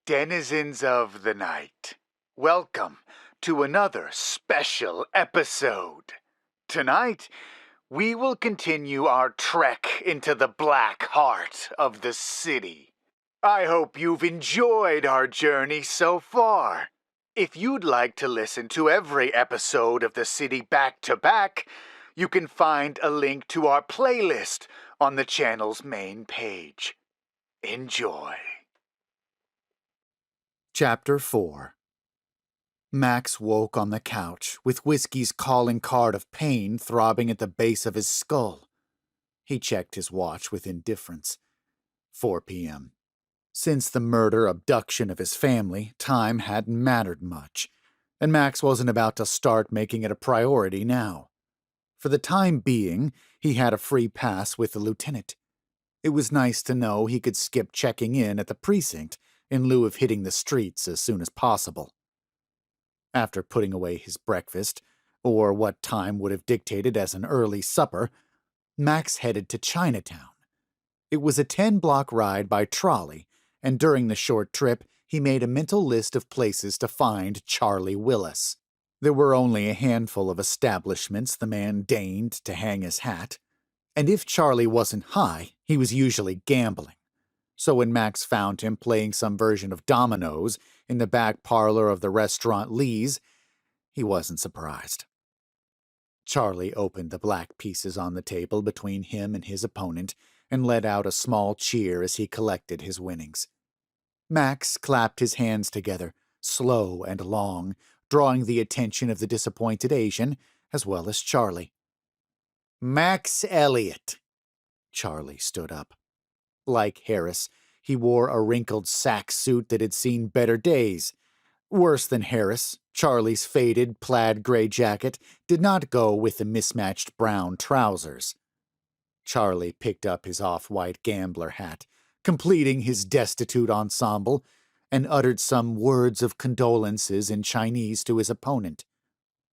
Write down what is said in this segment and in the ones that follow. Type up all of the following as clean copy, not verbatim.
Denizens of the night, welcome to another special episode. Tonight, we will continue our trek into the black heart of the city. I hope you've enjoyed our journey so far. If you'd like to listen to every episode of The City back to back, you can find a link to our playlist on the channel's main page. Enjoy. Chapter 4. Max woke on the couch, with Whiskey's calling card of pain throbbing at the base of his skull. He checked his watch with indifference. 4 p.m. Since the abduction of his family, time hadn't mattered much, and Max wasn't about to start making it a priority now. For the time being, he had a free pass with the lieutenant. It was nice to know he could skip checking in at the precinct in lieu of hitting the streets as soon as possible. After putting away his breakfast, or what time would have dictated as an early supper, Max headed to Chinatown. It was a 10-block ride by trolley, and during the short trip, he made a mental list of places to find Charlie Willis. There were only a handful of establishments the man deigned to hang his hat, and if Charlie wasn't high, he was usually gambling. So when Max found him playing some version of dominoes in the back parlor of the restaurant Lee's, he wasn't surprised. Charlie opened the black pieces on the table between him and his opponent and let out a small cheer as he collected his winnings. Max clapped his hands together, slow and long, drawing the attention of the disappointed Asian as well as Charlie. "Max Elliott." Charlie stood up. Like Harris, he wore a wrinkled sack suit that had seen better days. Worse than Harris, Charlie's faded plaid gray jacket did not go with the mismatched brown trousers. Charlie picked up his off-white gambler hat, completing his destitute ensemble, and uttered some words of condolences in Chinese to his opponent.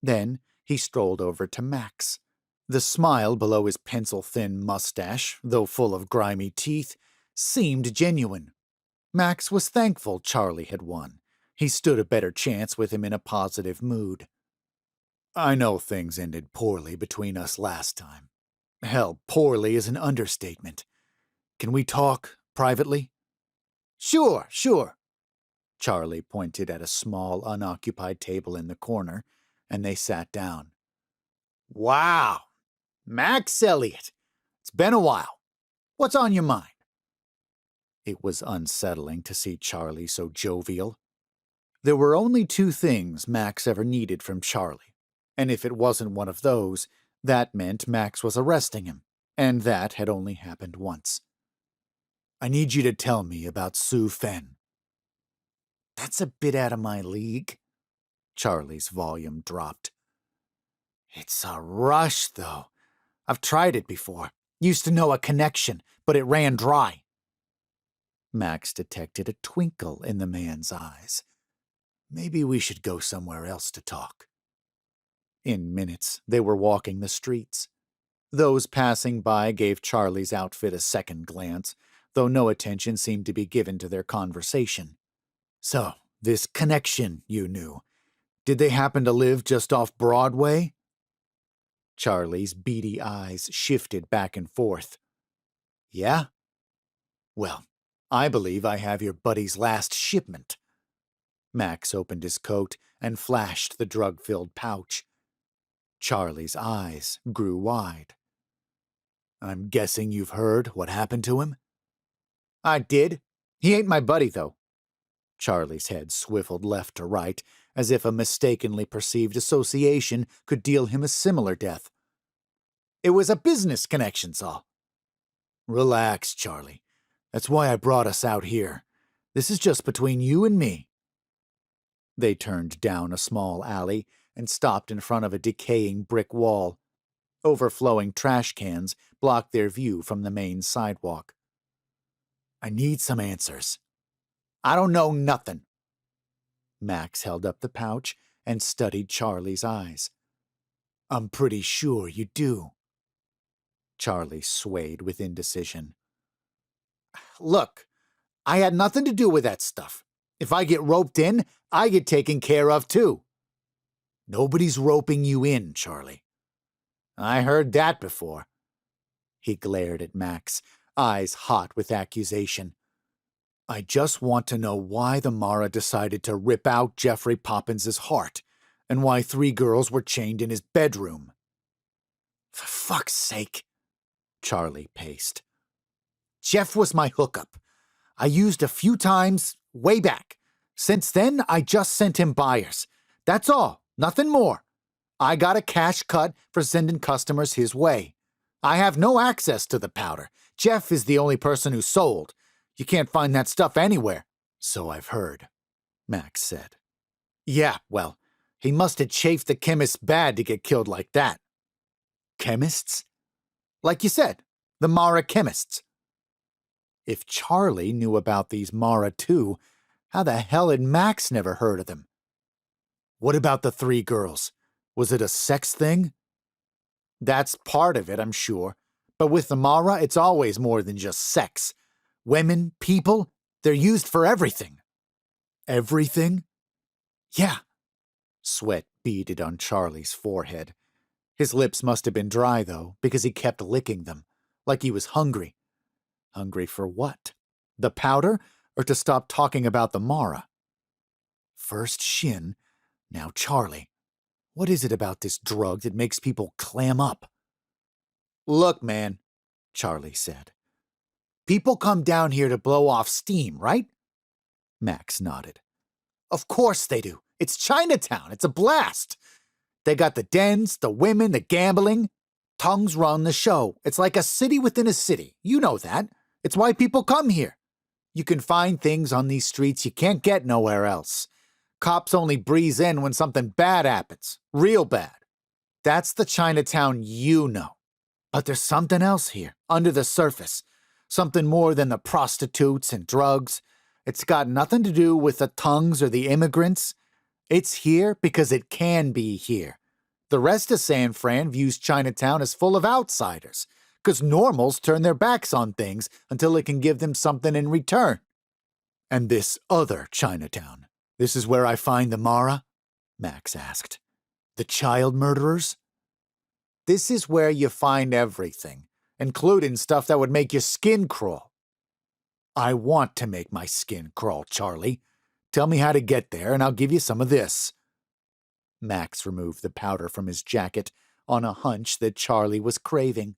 Then he strolled over to Max. The smile below his pencil-thin mustache, though full of grimy teeth, seemed genuine. Max was thankful Charlie had won. He stood a better chance with him in a positive mood. "I know things ended poorly between us last time. Hell, poorly is an understatement. Can we talk privately?" Sure. Charlie pointed at a small, unoccupied table in the corner, and they sat down. "Wow! Max Elliott! It's been a while. What's on your mind?" It was unsettling to see Charlie so jovial. There were only 2 things Max ever needed from Charlie, and if it wasn't one of those, that meant Max was arresting him, and that had only happened once. "I need you to tell me about Sue Fenn." "That's a bit out of my league." Charlie's volume dropped. "It's a rush, though. I've tried it before. Used to know a connection, but it ran dry." Max detected a twinkle in the man's eyes. "Maybe we should go somewhere else to talk." In minutes, they were walking the streets. Those passing by gave Charlie's outfit a second glance, though no attention seemed to be given to their conversation. "So, this connection you knew, did they happen to live just off Broadway?" Charlie's beady eyes shifted back and forth. "Yeah? Well, I believe I have your buddy's last shipment." Max opened his coat and flashed the drug-filled pouch. Charlie's eyes grew wide. "I'm guessing you've heard what happened to him?" "I did. He ain't my buddy, though." Charlie's head swiveled left to right, as if a mistakenly perceived association could deal him a similar death. "It was a business connection, Saul." "Relax, Charlie. That's why I brought us out here. This is just between you and me." They turned down a small alley and stopped in front of a decaying brick wall. Overflowing trash cans blocked their view from the main sidewalk. "I need some answers." "I don't know nothing." Max held up the pouch and studied Charlie's eyes. "I'm pretty sure you do." Charlie swayed with indecision. "Look, I had nothing to do with that stuff. If I get roped in, I get taken care of too. Nobody's roping you in, Charlie. I heard that before. He glared at Max, eyes hot with accusation. I just want to know why the Mara decided to rip out Jeffrey Poppins's heart, and why 3 girls were chained in his bedroom. For fuck's sake, Charlie paced. Jeff was my hookup. I used a few times, way back. Since then, I just sent him buyers. That's all, nothing more. I got a cash cut for sending customers his way. I have no access to the powder. Jeff is the only person who sold. You can't find that stuff anywhere. So I've heard, Max said. Yeah, well, he must have chafed the chemists bad to get killed like that. Chemists? Like you said, the Mara chemists. If Charlie knew about these Mara too, how the hell had Max never heard of them? What about the 3 girls? Was it a sex thing? That's part of it, I'm sure. But with the Mara, it's always more than just sex. Women, people, they're used for everything. Everything? Yeah. Sweat beaded on Charlie's forehead. His lips must have been dry, though, because he kept licking them, like he was hungry. Hungry for what? The powder, or to stop talking about the Mara? First Shin, now Charlie. What is it about this drug that makes people clam up? Look, man, Charlie said. People come down here to blow off steam, right? Max nodded. Of course they do. It's Chinatown. It's a blast. They got the dens, the women, the gambling. Tongues run the show. It's like a city within a city. You know that. It's why people come here. You can find things on these streets you can't get nowhere else. Cops only breeze in when something bad happens. Real bad. That's the Chinatown you know. But there's something else here, under the surface. Something more than the prostitutes and drugs. It's got nothing to do with the tongues or the immigrants. It's here because it can be here. The rest of San Fran views Chinatown as full of outsiders, because normals turn their backs on things until it can give them something in return. And this other Chinatown, this is where I find the Mara? Max asked. The child murderers? This is where you find everything, including stuff that would make your skin crawl. I want to make my skin crawl, Charlie. Tell me how to get there, and I'll give you some of this. Max removed the powder from his jacket on a hunch that Charlie was craving.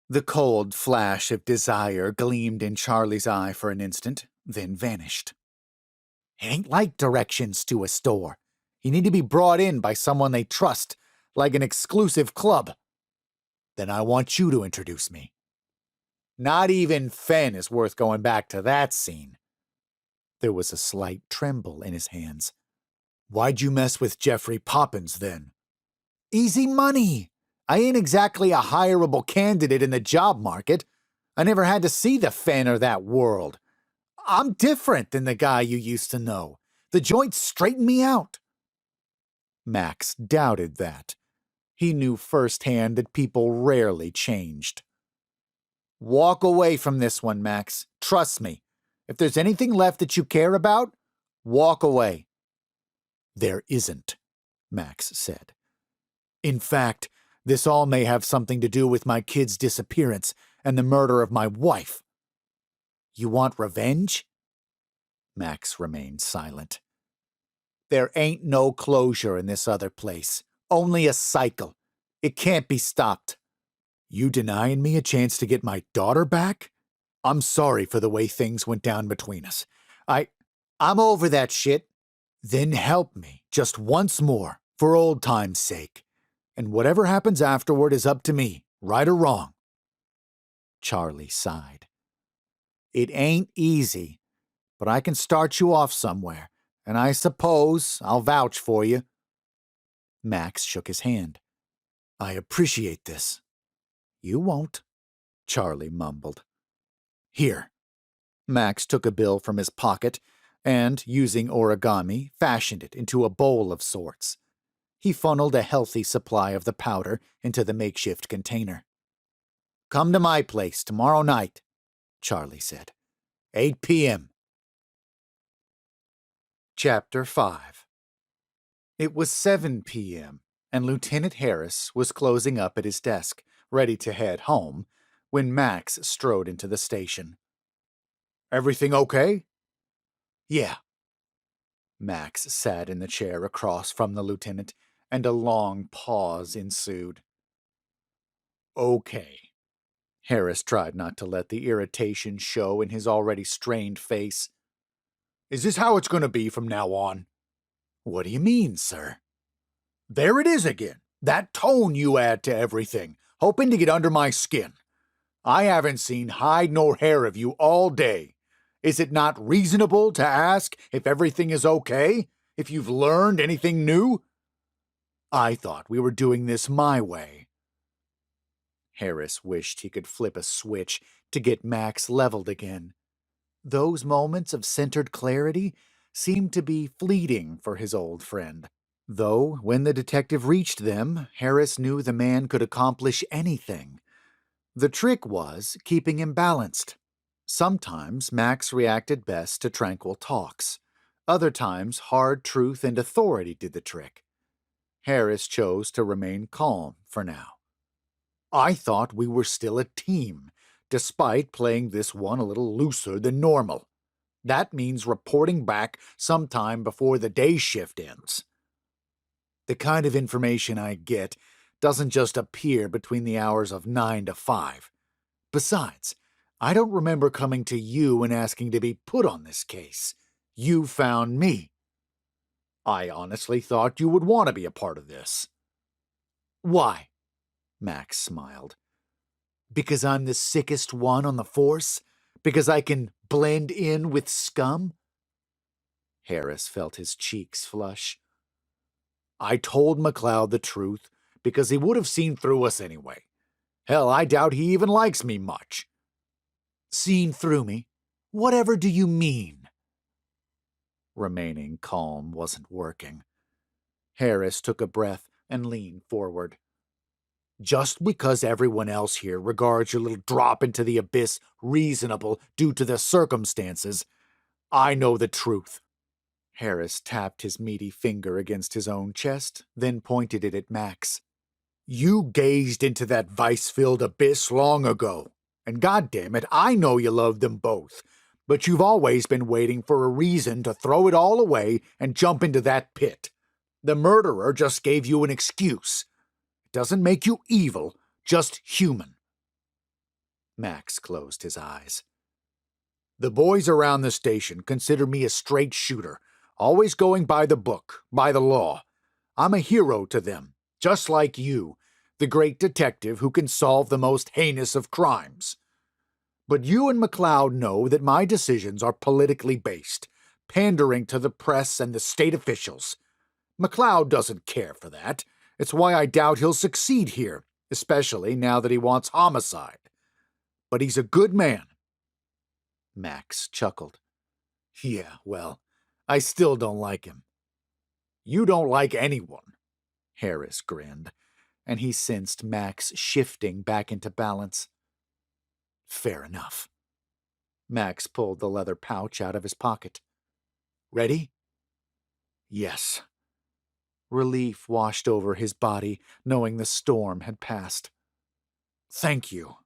The cold flash of desire gleamed in Charlie's eye for an instant, then vanished. It ain't like directions to a store. You need to be brought in by someone they trust, like an exclusive club. Then I want you to introduce me. Not even Fenn is worth going back to that scene. There was a slight tremble in his hands. Why'd you mess with Jeffrey Poppins, then? Easy money. I ain't exactly a hireable candidate in the job market. I never had to see the Fenn or that world. I'm different than the guy you used to know. The joint straightened me out. Max doubted that. He knew firsthand that people rarely changed. Walk away from this one, Max. Trust me. If there's anything left that you care about, walk away. There isn't, Max said. In fact, this all may have something to do with my kid's disappearance and the murder of my wife. You want revenge? Max remained silent. There ain't no closure in this other place. Only a cycle. It can't be stopped. You denying me a chance to get my daughter back? I'm sorry for the way things went down between us. I'm over that shit. Then help me, just once more, for old time's sake. And whatever happens afterward is up to me, right or wrong. Charlie sighed. It ain't easy, but I can start you off somewhere, and I suppose I'll vouch for you. Max shook his hand. I appreciate this. You won't, Charlie mumbled. Here. Max took a bill from his pocket and, using origami, fashioned it into a bowl of sorts. He funneled a healthy supply of the powder into the makeshift container. Come to my place tomorrow night, Charlie said. 8 p.m. Chapter 5. It was 7 p.m., and Lieutenant Harris was closing up at his desk, ready to head home, when Max strode into the station. "Everything okay?" "Yeah." Max sat in the chair across from the lieutenant, and a long pause ensued. "Okay." Harris tried not to let the irritation show in his already strained face. "Is this how it's going to be from now on?" "What do you mean, sir?" "There it is again. That tone you add to everything, hoping to get under my skin. I haven't seen hide nor hair of you all day. Is it not reasonable to ask if everything is okay? If you've learned anything new?" "I thought we were doing this my way." Harris wished he could flip a switch to get Max leveled again. Those moments of centered clarity seemed to be fleeting for his old friend. Though, when the detective reached them, Harris knew the man could accomplish anything. The trick was keeping him balanced. Sometimes Max reacted best to tranquil talks. Other times, hard truth and authority did the trick. Harris chose to remain calm for now. "I thought we were still a team, despite playing this one a little looser than normal. That means reporting back sometime before the day shift ends." "The kind of information I get doesn't just appear between the hours of 9 to 5. Besides, I don't remember coming to you and asking to be put on this case. You found me." "I honestly thought you would want to be a part of this." "Why?" Max smiled. "Because I'm the sickest one on the force? Because I can blend in with scum?" Harris felt his cheeks flush. "I told McLeod the truth because he would have seen through us anyway. Hell, I doubt he even likes me much." "Seen through me? Whatever do you mean?" Remaining calm wasn't working. Harris took a breath and leaned forward. "Just because everyone else here regards your little drop into the abyss reasonable due to the circumstances, I know the truth." Harris tapped his meaty finger against his own chest, then pointed it at Max. "You gazed into that vice-filled abyss long ago, and goddammit, I know you love them both, but you've always been waiting for a reason to throw it all away and jump into that pit. The murderer just gave you an excuse. It doesn't make you evil, just human." Max closed his eyes. "The boys around the station consider me a straight shooter, always going by the book, by the law. I'm a hero to them, just like you, the great detective who can solve the most heinous of crimes. But you and McLeod know that my decisions are politically based, pandering to the press and the state officials. McLeod doesn't care for that. It's why I doubt he'll succeed here, especially now that he wants homicide. But he's a good man." Max chuckled. "Yeah, well, I still don't like him." "You don't like anyone." Harris grinned, and he sensed Max shifting back into balance. "Fair enough." Max pulled the leather pouch out of his pocket. "Ready?" "Yes." Relief washed over his body, knowing the storm had passed. "Thank you."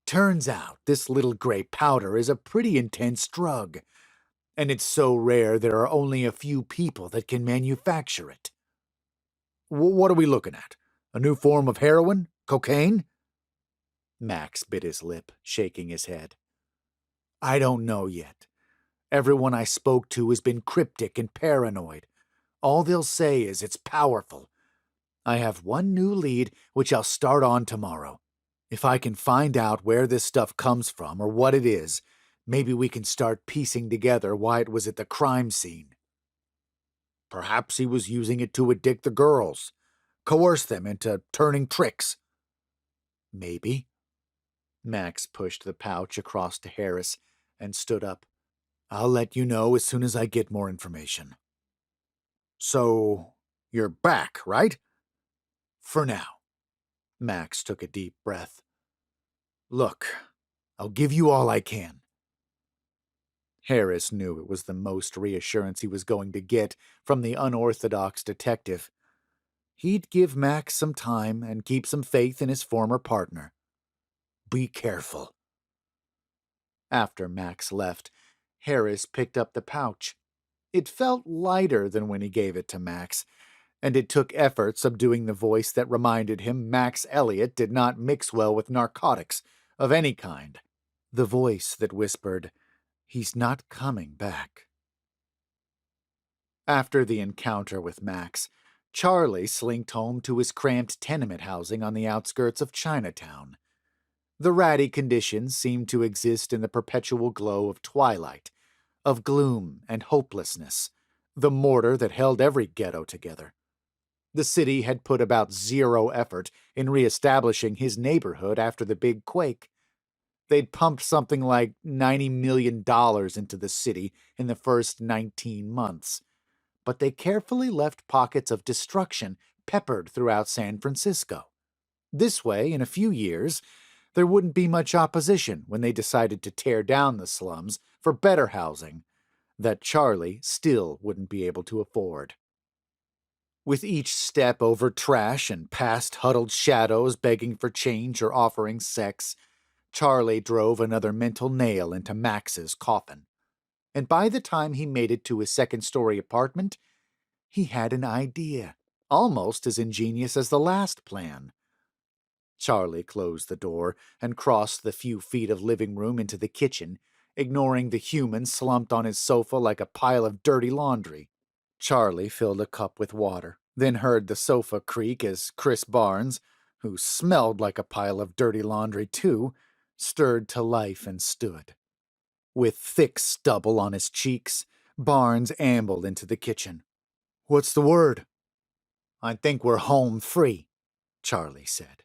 "Turns out this little gray powder is a pretty intense drug, and it's so rare there are only a few people that can manufacture it." What are we looking at? A new form of heroin? Cocaine?" Max bit his lip, shaking his head. "I don't know yet. Everyone I spoke to has been cryptic and paranoid. All they'll say is it's powerful. I have one new lead which I'll start on tomorrow. If I can find out where this stuff comes from or what it is, maybe we can start piecing together why it was at the crime scene." "Perhaps he was using it to addict the girls, coerce them into turning tricks." "Maybe." Max pushed the pouch across to Harris and stood up. "I'll let you know as soon as I get more information." "So, you're back, right?" "For now." Max took a deep breath. "Look, I'll give you all I can." Harris knew it was the most reassurance he was going to get from the unorthodox detective. He'd give Max some time and keep some faith in his former partner. Be careful. After Max left, Harris picked up the pouch. It felt lighter than when he gave it to Max, and it took effort subduing the voice that reminded him Max Elliott did not mix well with narcotics of any kind. The voice that whispered, "He's not coming back." After the encounter with Max, Charlie slinked home to his cramped tenement housing on the outskirts of Chinatown. The ratty conditions seemed to exist in the perpetual glow of twilight, of gloom and hopelessness, the mortar that held every ghetto together. The city had put about zero effort in reestablishing his neighborhood after the big quake. They'd pumped something like $90 million into the city in the first 19 months, but they carefully left pockets of destruction peppered throughout San Francisco. This way, in a few years, there wouldn't be much opposition when they decided to tear down the slums for better housing that Charlie still wouldn't be able to afford. With each step over trash and past huddled shadows begging for change or offering sex, Charlie drove another mental nail into Max's coffin. And by the time he made it to his second-story apartment, he had an idea, almost as ingenious as the last plan. Charlie closed the door and crossed the few feet of living room into the kitchen, ignoring the human slumped on his sofa like a pile of dirty laundry. Charlie filled a cup with water, then heard the sofa creak as Chris Barnes, who smelled like a pile of dirty laundry too, stirred to life and stood. With thick stubble on his cheeks, Barnes ambled into the kitchen. "What's the word?" "I think we're home free," Charlie said.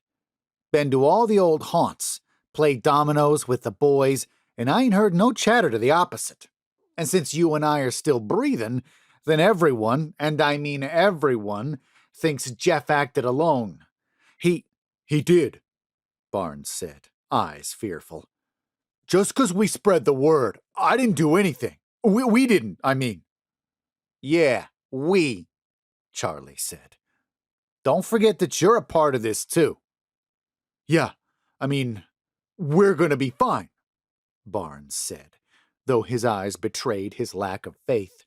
"Been to all the old haunts, played dominoes with the boys, and I ain't heard no chatter to the opposite. And since you and I are still breathing, then everyone, and I mean everyone, thinks Jeff acted alone. He did," Barnes said, eyes fearful. "Just 'cause we spread the word, I didn't do anything. We didn't, I mean." "Yeah, we," Charlie said. "Don't forget that you're a part of this, too." "Yeah, I mean, we're gonna be fine," Barnes said, though his eyes betrayed his lack of faith.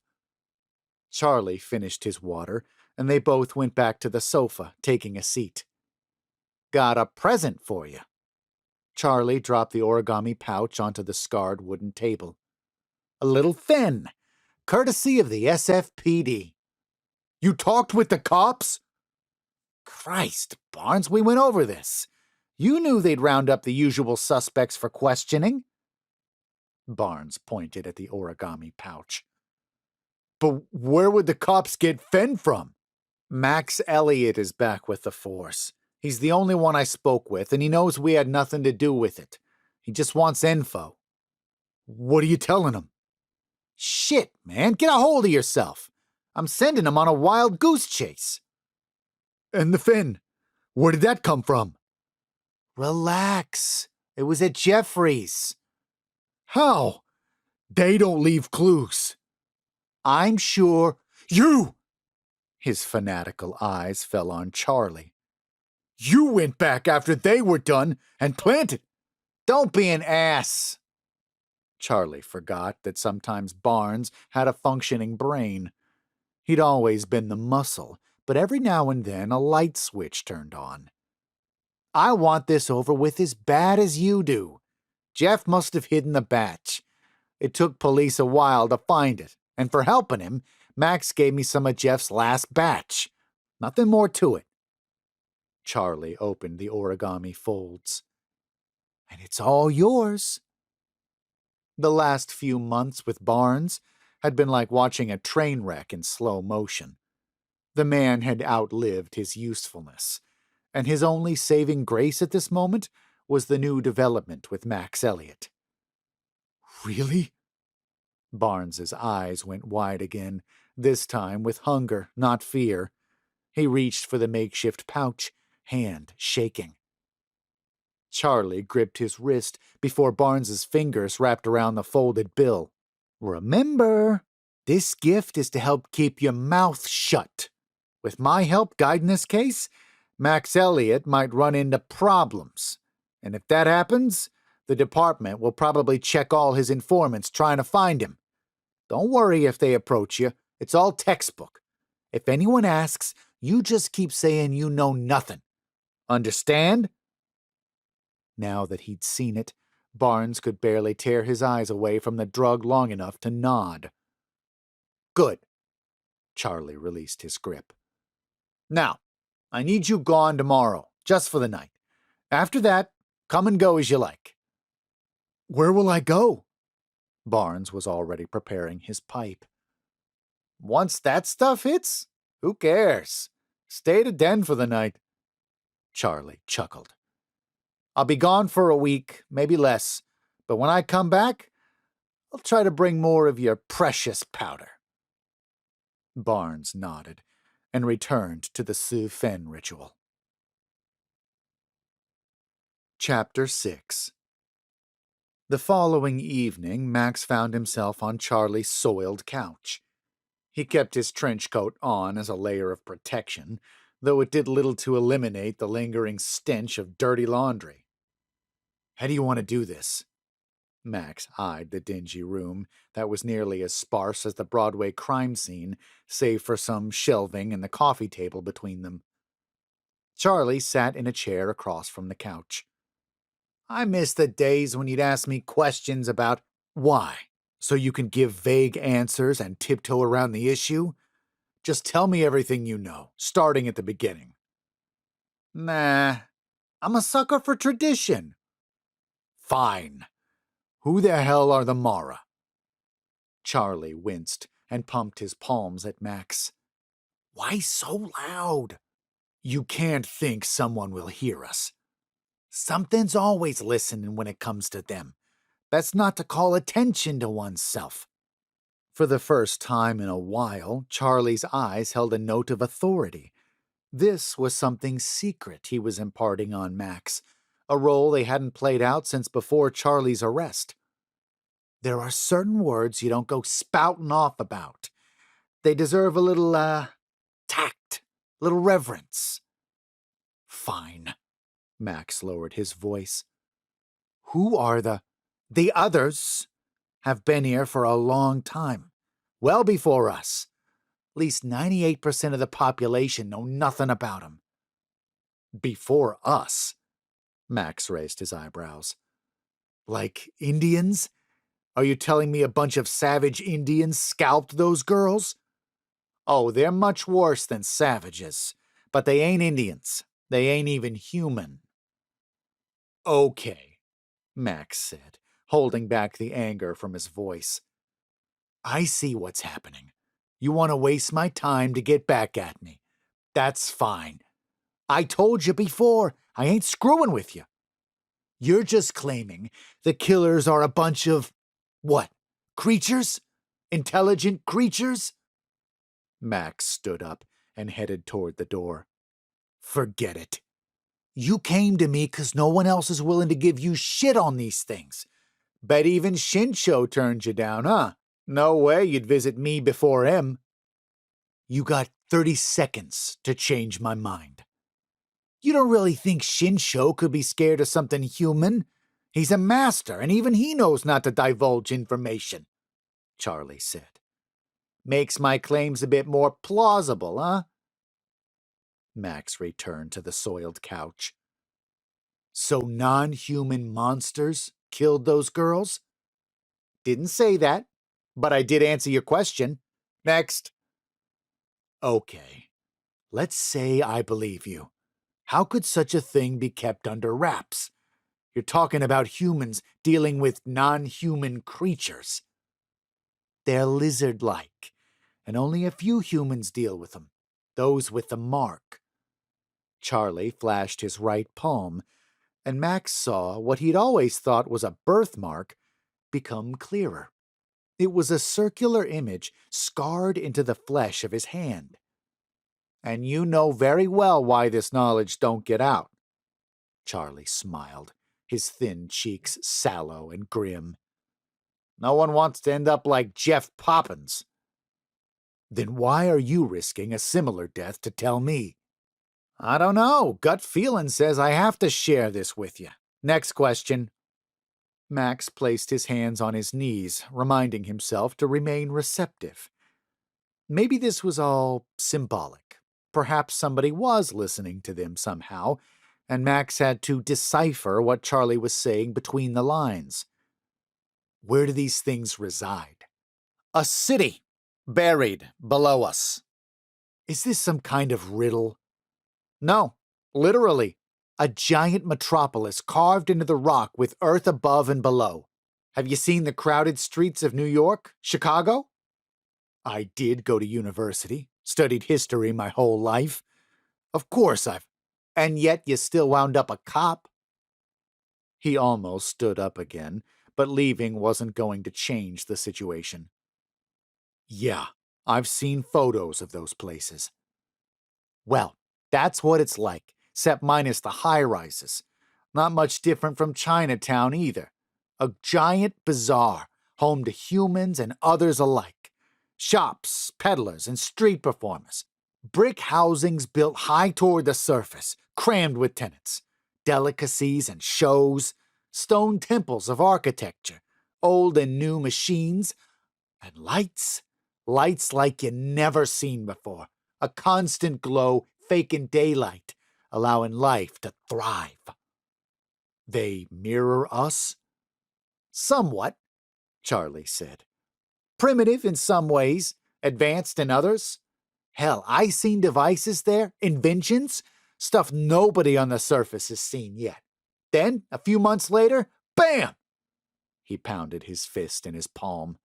Charlie finished his water, and they both went back to the sofa, taking a seat. "Got a present for you." Charlie dropped the origami pouch onto the scarred wooden table. "A little fin, courtesy of the SFPD." "You talked with the cops?" "Christ, Barnes, we went over this. You knew they'd round up the usual suspects for questioning." Barnes pointed at the origami pouch. "But where would the cops get Fen from?" "Max Elliott is back with the force. He's the only one I spoke with, and he knows we had nothing to do with it. He just wants info." "What are you telling him?" "Shit, man, get a hold of yourself. I'm sending him on a wild goose chase." "And the fin, where did that come from?" "Relax. It was at Jeffrey's." "How? They don't leave clues." "I'm sure." "You!" His fanatical eyes fell on Charlie. "You went back after they were done and planted." "Don't be an ass." Charlie forgot that sometimes Barnes had a functioning brain. He'd always been the muscle, but every now and then a light switch turned on. "I want this over with as bad as you do. Jeff must have hidden the batch. It took police a while to find it, and for helping him, Max gave me some of Jeff's last batch. Nothing more to it." Charlie opened the origami folds. "And it's all yours." The last few months with Barnes had been like watching a train wreck in slow motion. The man had outlived his usefulness, and his only saving grace at this moment was the new development with Max Elliott. "Really?" Barnes's eyes went wide again, this time with hunger, not fear. He reached for the makeshift pouch, hand shaking. Charlie gripped his wrist before Barnes's fingers wrapped around the folded bill. Remember, this gift is to help keep your mouth shut. With my help guiding this case, Max Elliott might run into problems. And if that happens, the department will probably check all his informants trying to find him. Don't worry if they approach you. It's all textbook. If anyone asks, you just keep saying you know nothing. Understand? Now that he'd seen it, Barnes could barely tear his eyes away from the drug long enough to nod. Good. Charlie released his grip. Now, I need you gone tomorrow, just for the night. After that, come and go as you like. Where will I go? Barnes was already preparing his pipe. Once that stuff hits, who cares? Stay to den for the night. Charlie chuckled. I'll be gone for a week, maybe less, but when I come back, I'll try to bring more of your precious powder. Barnes nodded and returned to the Su-Fen ritual. Chapter 6. The following evening, Max found himself on Charlie's soiled couch. He kept his trench coat on as a layer of protection, though it did little to eliminate the lingering stench of dirty laundry. How do you want to do this? Max eyed the dingy room that was nearly as sparse as the Broadway crime scene, save for some shelving and the coffee table between them. Charlie sat in a chair across from the couch. I miss the days when you'd ask me questions about why, so you can give vague answers and tiptoe around the issue. Just tell me everything you know, starting at the beginning. Nah, I'm a sucker for tradition. Fine. Who the hell are the Mara? Charlie winced and pumped his palms at Max. Why so loud? You can't think someone will hear us. Something's always listening when it comes to them. That's not to call attention to oneself. For the first time in a while, Charlie's eyes held a note of authority. This was something secret he was imparting on Max, a role they hadn't played out since before Charlie's arrest. There are certain words you don't go spouting off about. They deserve a little, tact, little reverence. Fine. Max lowered his voice. Who are the others? Have been here for a long time. Well before us. At least 98% of the population know nothing about them. Before us? Max raised his eyebrows. Like Indians? Are you telling me a bunch of savage Indians scalped those girls? Oh, they're much worse than savages. But they ain't Indians. They ain't even human. Okay, Max said, holding back the anger from his voice. I see what's happening. You want to waste my time to get back at me. That's fine. I told you before, I ain't screwing with you. You're just claiming the killers are a bunch of, what, creatures? Intelligent creatures? Max stood up and headed toward the door. Forget it. You came to me 'cause no one else is willing to give you shit on these things. Bet even Shincho turned you down, huh? No way you'd visit me before him. You got 30 seconds to change my mind. You don't really think Shincho could be scared of something human? He's a master, and even he knows not to divulge information, Charlie said. Makes my claims a bit more plausible, huh? Max returned to the soiled couch. So non-human monsters killed those girls? Didn't say that, but I did answer your question. Next. Okay, let's say I believe you. How could such a thing be kept under wraps? You're talking about humans dealing with non-human creatures. They're lizard-like, and only a few humans deal with them, those with the mark. Charlie flashed his right palm, and Max saw what he'd always thought was a birthmark become clearer. It was a circular image scarred into the flesh of his hand. And you know very well why this knowledge don't get out. Charlie smiled, his thin cheeks sallow and grim. No one wants to end up like Jeff Poppins. Then why are you risking a similar death to tell me? I don't know. Gut feeling says I have to share this with you. Next question. Max placed his hands on his knees, reminding himself to remain receptive. Maybe this was all symbolic. Perhaps somebody was listening to them somehow, and Max had to decipher what Charlie was saying between the lines. Where do these things reside? A city, buried below us. Is this some kind of riddle? No, literally. A giant metropolis carved into the rock with earth above and below. Have you seen the crowded streets of New York, Chicago? I did go to university, studied history my whole life. Of course I've. And yet you still wound up a cop. He almost stood up again, but leaving wasn't going to change the situation. Yeah, I've seen photos of those places. Well, that's what it's like, except minus the high-rises. Not much different from Chinatown either. A giant bazaar, home to humans and others alike. Shops, peddlers, and street performers. Brick housings built high toward the surface, crammed with tenants. Delicacies and shows. Stone temples of architecture. Old and new machines. And lights. Lights like you never seen before. A constant glow, faking daylight, allowing life to thrive. They mirror us? Somewhat, Charlie said. Primitive in some ways, advanced in others. Hell, I seen devices there, inventions, stuff nobody on the surface has seen yet. Then, a few months later, bam! He pounded his fist in his palm.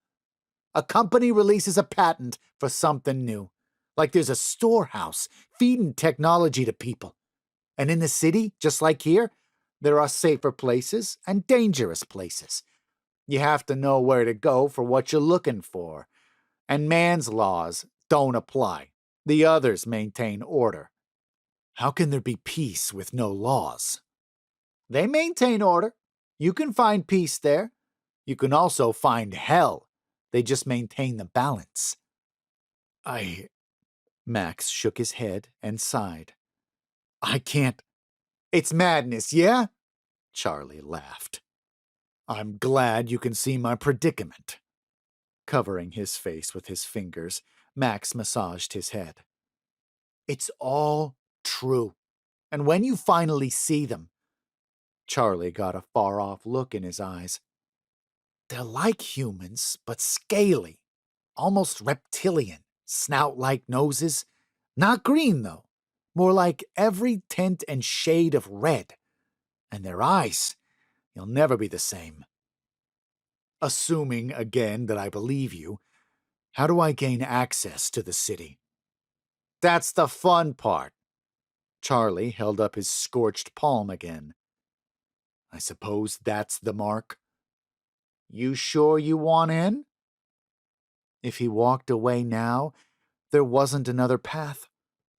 A company releases a patent for something new. Like there's a storehouse feeding technology to people. And in the city, just like here, there are safer places and dangerous places. You have to know where to go for what you're looking for. And man's laws don't apply. The others maintain order. How can there be peace with no laws? They maintain order. You can find peace there. You can also find hell. They just maintain the balance. Max shook his head and sighed. I can't. It's madness, yeah? Charlie laughed. I'm glad you can see my predicament. Covering his face with his fingers, Max massaged his head. It's all true. And when you finally see them, Charlie got a far-off look in his eyes. They're like humans, but scaly, almost reptilian, snout-like noses. Not green, though. More like every tint and shade of red. And their eyes, you'll never be the same. Assuming, again, that I believe you, how do I gain access to the city? That's the fun part. Charlie held up his scorched palm again. I suppose that's the mark. You sure you want in? If he walked away now, there wasn't another path.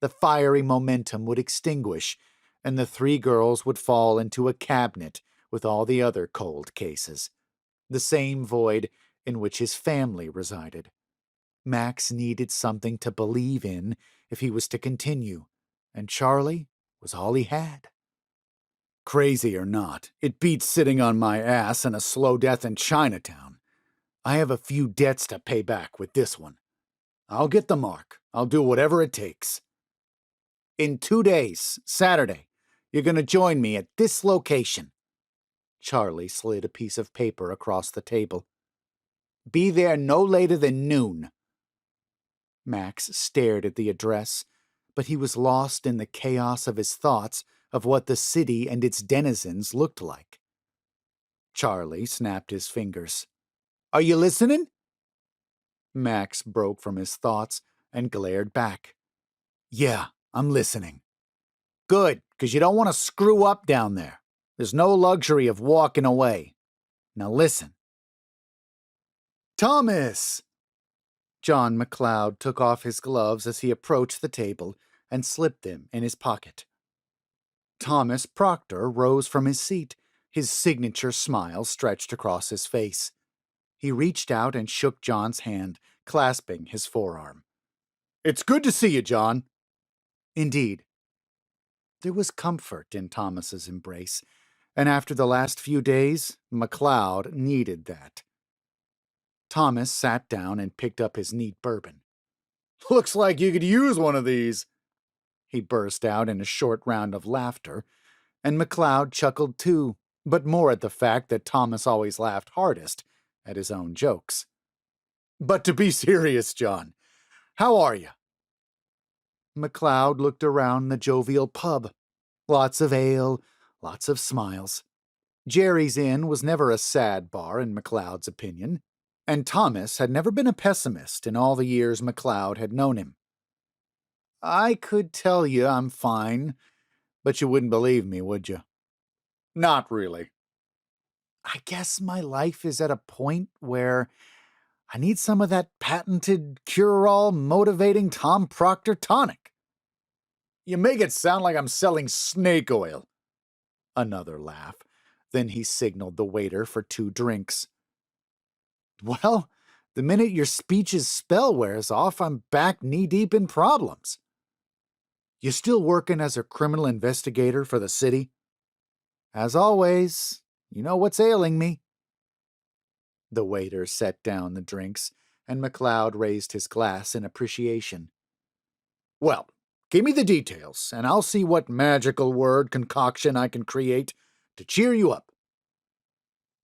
The fiery momentum would extinguish, and the three girls would fall into a cabinet with all the other cold cases. The same void in which his family resided. Max needed something to believe in if he was to continue, and Charlie was all he had. Crazy or not, it beats sitting on my ass and a slow death in Chinatown. I have a few debts to pay back with this one. I'll get the mark. I'll do whatever it takes. In 2 days, Saturday, you're going to join me at this location. Charlie slid a piece of paper across the table. Be there no later than noon. Max stared at the address, but he was lost in the chaos of his thoughts of what the city and its denizens looked like. Charlie snapped his fingers. Are you listening? Max broke from his thoughts and glared back. Yeah, I'm listening. Good, because you don't want to screw up down there. There's no luxury of walking away. Now listen. Thomas! John McLeod took off his gloves as he approached the table and slipped them in his pocket. Thomas Proctor rose from his seat, his signature smile stretched across his face. He reached out and shook John's hand, clasping his forearm. "It's good to see you, John." Indeed. There was comfort in Thomas's embrace, and after the last few days, McLeod needed that. Thomas sat down and picked up his neat bourbon. "Looks like you could use one of these." He burst out in a short round of laughter, and McLeod chuckled too, but more at the fact that Thomas always laughed hardest at his own jokes. "But to be serious, John, how are you?" McLeod looked around the jovial pub. Lots of ale, lots of smiles. Jerry's Inn was never a sad bar in McLeod's opinion, and Thomas had never been a pessimist in all the years McLeod had known him. "I could tell you I'm fine, but you wouldn't believe me, would you?" "Not really." "I guess my life is at a point where I need some of that patented cure-all motivating Tom Proctor tonic." "You make it sound like I'm selling snake oil." Another laugh. Then he signaled the waiter for 2 drinks. "Well, the minute your speech's spell wears off, I'm back knee-deep in problems." "You still working as a criminal investigator for the city?" "As always. You know what's ailing me." The waiter set down the drinks, and McLeod raised his glass in appreciation. "Well, give me the details, and I'll see what magical word concoction I can create to cheer you up."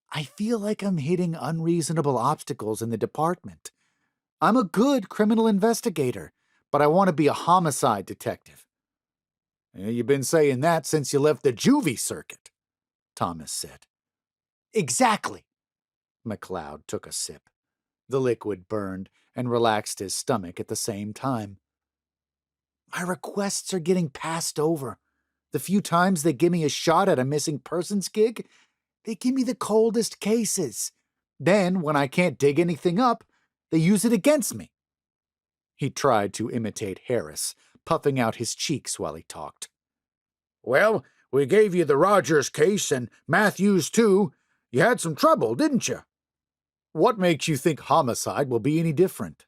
"I feel like I'm hitting unreasonable obstacles in the department. I'm a good criminal investigator, but I want to be a homicide detective." "You've been saying that since you left the juvie circuit," Thomas said. "Exactly." McLeod took a sip. The liquid burned and relaxed his stomach at the same time. "My requests are getting passed over. The few times they give me a shot at a missing persons gig, they give me the coldest cases. Then, when I can't dig anything up, they use it against me." He tried to imitate Harris, puffing out his cheeks while he talked. "Well, we gave you the Rogers case and Matthews too. You had some trouble, didn't you?" "What makes you think homicide will be any different?"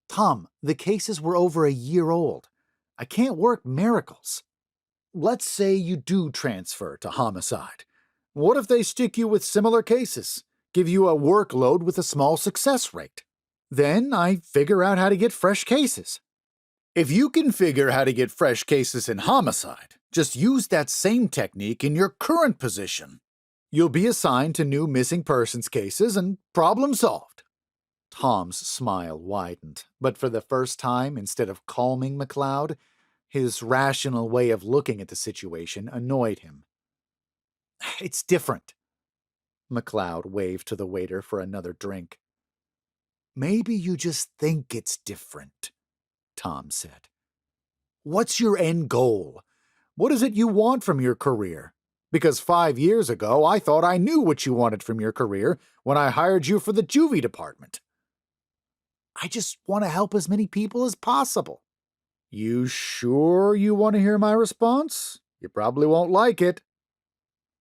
"Tom, the cases were over a year old. I can't work miracles." "Let's say you do transfer to homicide. What if they stick you with similar cases, give you a workload with a small success rate? Then I figure out how to get fresh cases." "If you can figure how to get fresh cases in homicide, just use that same technique in your current position. You'll be assigned to new missing persons cases and problem solved." Tom's smile widened, but for the first time, instead of calming McLeod, his rational way of looking at the situation annoyed him. "It's different." McLeod waved to the waiter for another drink. "Maybe you just think it's different," Tom said. "What's your end goal? What is it you want from your career? Because 5 years ago, I thought I knew what you wanted from your career when I hired you for the juvie department." "I just want to help as many people as possible." "You sure you want to hear my response? You probably won't like it."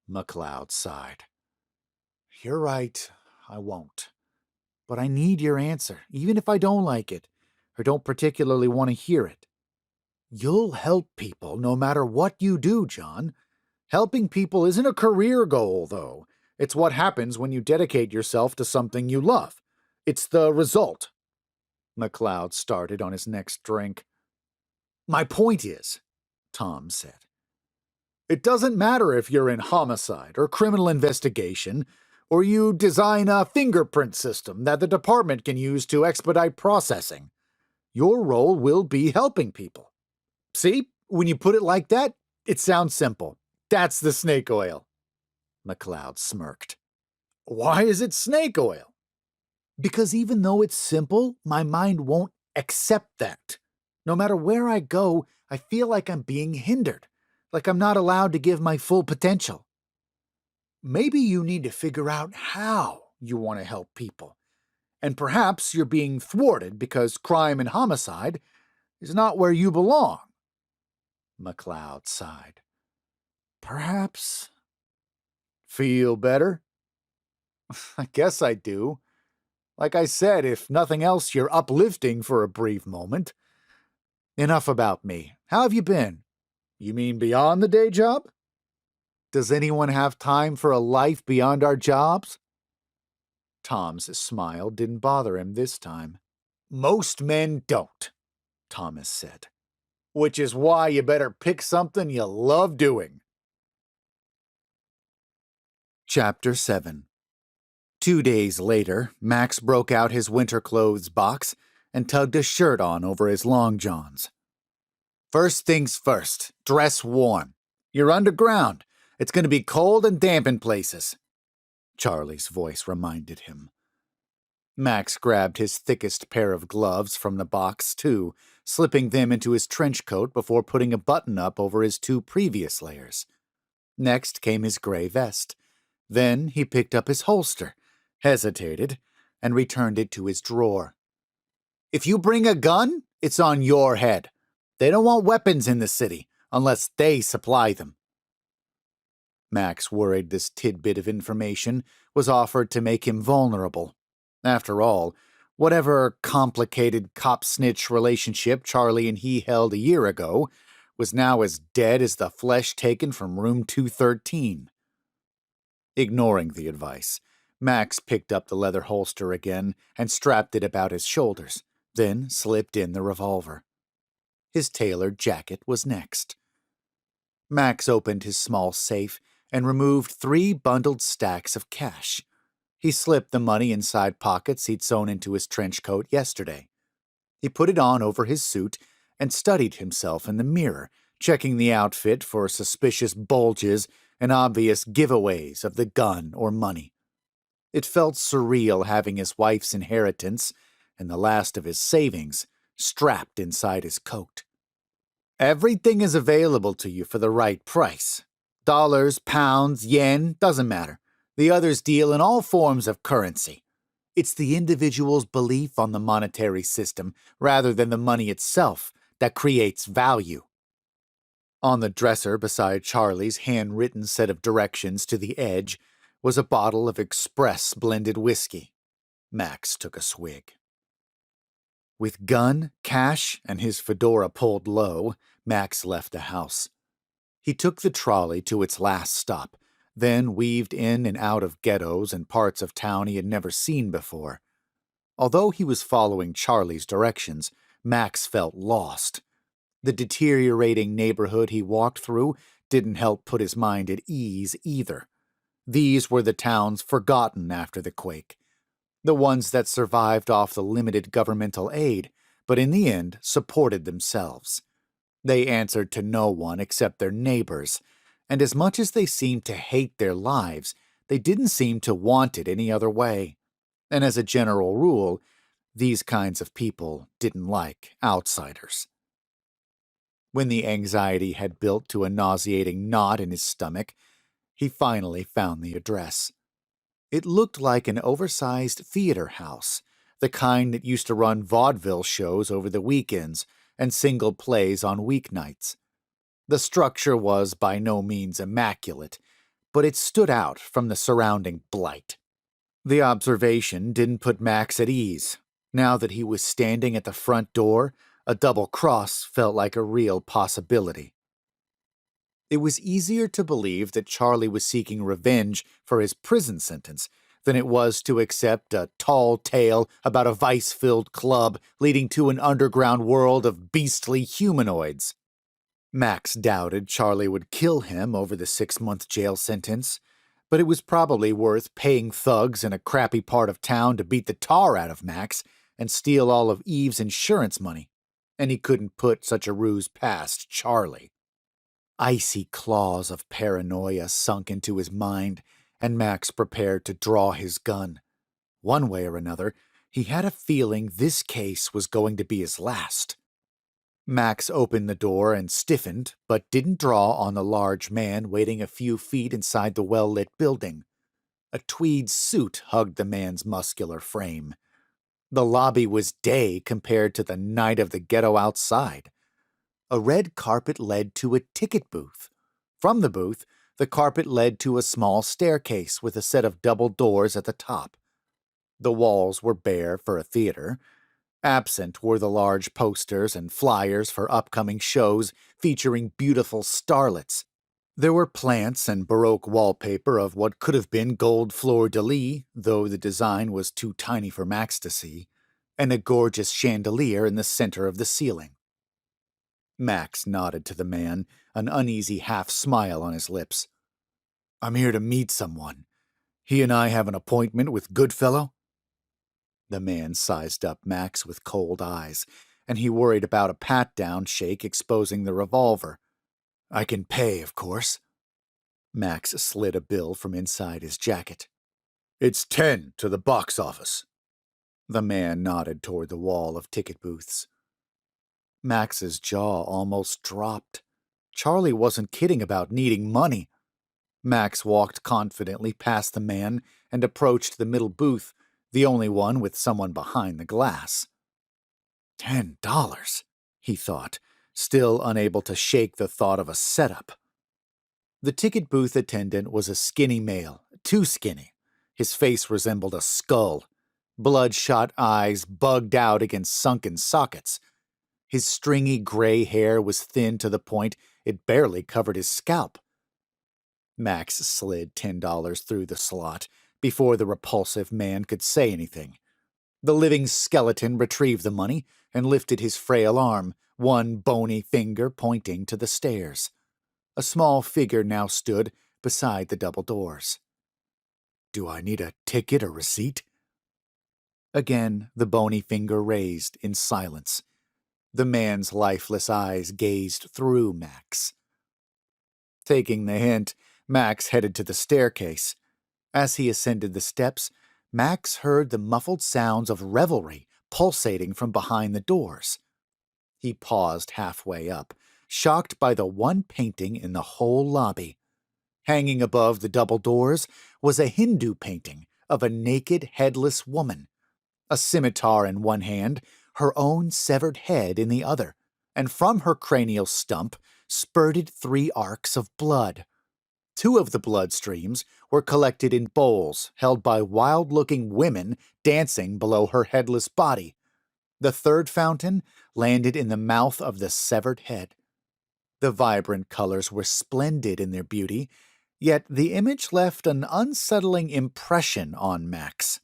McLeod sighed. "You're right, I won't. But I need your answer, even if I don't like it, or don't particularly want to hear it. You'll help people no matter what you do, John. Helping people isn't a career goal, though. It's what happens when you dedicate yourself to something you love. It's the result." McLeod started on his next drink. "My point is," Tom said, "it doesn't matter if you're in homicide or criminal investigation, or you design a fingerprint system that the department can use to expedite processing. Your role will be helping people. See, when you put it like that, it sounds simple. That's the snake oil." McLeod smirked. "Why is it snake oil?" "Because even though it's simple, my mind won't accept that. No matter where I go, I feel like I'm being hindered, like I'm not allowed to give my full potential." "Maybe you need to figure out how you want to help people. And perhaps you're being thwarted because crime and homicide is not where you belong." McLeod sighed. "Perhaps." "Feel better?" I guess I do. Like I said, if nothing else, you're uplifting for a brief moment. Enough about me. How have you been? You mean beyond the day job? Does anyone have time for a life beyond our jobs? Tom's smile didn't bother him this time. Most men don't, Thomas said. Which is why you better pick something you love doing. Chapter 7. 2 days later, Max broke out his winter clothes box and tugged a shirt on over his long johns. First things first, dress warm. You're underground. It's going to be cold and damp in places, Charlie's voice reminded him. Max grabbed his thickest pair of gloves from the box, too, slipping them into his trench coat before putting a button up over his 2 previous layers. Next came his gray vest. Then he picked up his holster, hesitated, and returned it to his drawer. If you bring a gun, it's on your head. They don't want weapons in the city, unless they supply them. Max worried this tidbit of information was offered to make him vulnerable. After all, whatever complicated cop-snitch relationship Charlie and he held a year ago was now as dead as the flesh taken from room 213. Ignoring the advice, Max picked up the leather holster again and strapped it about his shoulders, then slipped in the revolver. His tailored jacket was next. Max opened his small safe and removed 3 bundled stacks of cash. He slipped the money inside pockets he'd sewn into his trench coat yesterday. He put it on over his suit and studied himself in the mirror, checking the outfit for suspicious bulges and obvious giveaways of the gun or money. It felt surreal having his wife's inheritance and the last of his savings strapped inside his coat. Everything is available to you for the right price. Dollars, pounds, yen, doesn't matter. The others deal in all forms of currency. It's the individual's belief on the monetary system, rather than the money itself, that creates value. On the dresser beside Charlie's handwritten set of directions to the edge was a bottle of Express blended whiskey. Max took a swig. With gun, cash, and his fedora pulled low, Max left the house. He took the trolley to its last stop, then weaved in and out of ghettos and parts of town he had never seen before. Although he was following Charlie's directions, Max felt lost. The deteriorating neighborhood he walked through didn't help put his mind at ease either. These were the towns forgotten after the quake, the ones that survived off the limited governmental aid, but in the end supported themselves. They answered to no one except their neighbors, and as much as they seemed to hate their lives, they didn't seem to want it any other way. And as a general rule, these kinds of people didn't like outsiders. When the anxiety had built to a nauseating knot in his stomach, he finally found the address. It looked like an oversized theater house, the kind that used to run vaudeville shows over the weekends and single plays on weeknights. The structure was by no means immaculate, but it stood out from the surrounding blight. The observation didn't put Max at ease. Now that he was standing at the front door, a double cross felt like a real possibility. It was easier to believe that Charlie was seeking revenge for his prison sentence than it was to accept a tall tale about a vice-filled club leading to an underground world of beastly humanoids. Max doubted Charlie would kill him over the 6-month jail sentence, but it was probably worth paying thugs in a crappy part of town to beat the tar out of Max and steal all of Eve's insurance money, and he couldn't put such a ruse past Charlie. Icy claws of paranoia sunk into his mind, and Max prepared to draw his gun. One way or another, he had a feeling this case was going to be his last. Max opened the door and stiffened, but didn't draw on the large man waiting a few feet inside the well-lit building. A tweed suit hugged the man's muscular frame. The lobby was day compared to the night of the ghetto outside. A red carpet led to a ticket booth. From the booth, The carpet led to a small staircase with a set of double doors at the top. The walls were bare for a theater. Absent were the large posters and flyers for upcoming shows featuring beautiful starlets. There were plants and Baroque wallpaper of what could have been gold fleur-de-lis, though the design was too tiny for Max to see, and a gorgeous chandelier in the center of the ceiling. Max nodded to the man, an uneasy half-smile on his lips. "I'm here to meet someone. He and I have an appointment with Goodfellow?" The man sized up Max with cold eyes, and he worried about a pat-down shake exposing the revolver. "I can pay, of course." Max slid a bill from inside his jacket. "It's 10 to the box office." The man nodded toward the wall of ticket booths. Max's jaw almost dropped. Charlie wasn't kidding about needing money. Max walked confidently past the man and approached the middle booth, the only one with someone behind the glass. $10, he thought, still unable to shake the thought of a setup. The ticket booth attendant was a skinny male, too skinny. His face resembled a skull. Bloodshot eyes bugged out against sunken sockets. His stringy gray hair was thin to the point it barely covered his scalp. Max slid $10 through the slot before the repulsive man could say anything. The living skeleton retrieved the money and lifted his frail arm, one bony finger pointing to the stairs. A small figure now stood beside the double doors. "Do I need a ticket or receipt?" Again, the bony finger raised in silence. The man's lifeless eyes gazed through Max. Taking the hint, Max headed to the staircase. As he ascended the steps, Max heard the muffled sounds of revelry pulsating from behind the doors. He paused halfway up, shocked by the one painting in the whole lobby. Hanging above the double doors was a Hindu painting of a naked, headless woman, a scimitar in one hand, her own severed head in the other, and from her cranial stump spurted 3 arcs of blood. 2 of the blood streams were collected in bowls held by wild-looking women dancing below her headless body. The 3rd fountain landed in the mouth of the severed head. The vibrant colors were splendid in their beauty, yet the image left an unsettling impression on Max.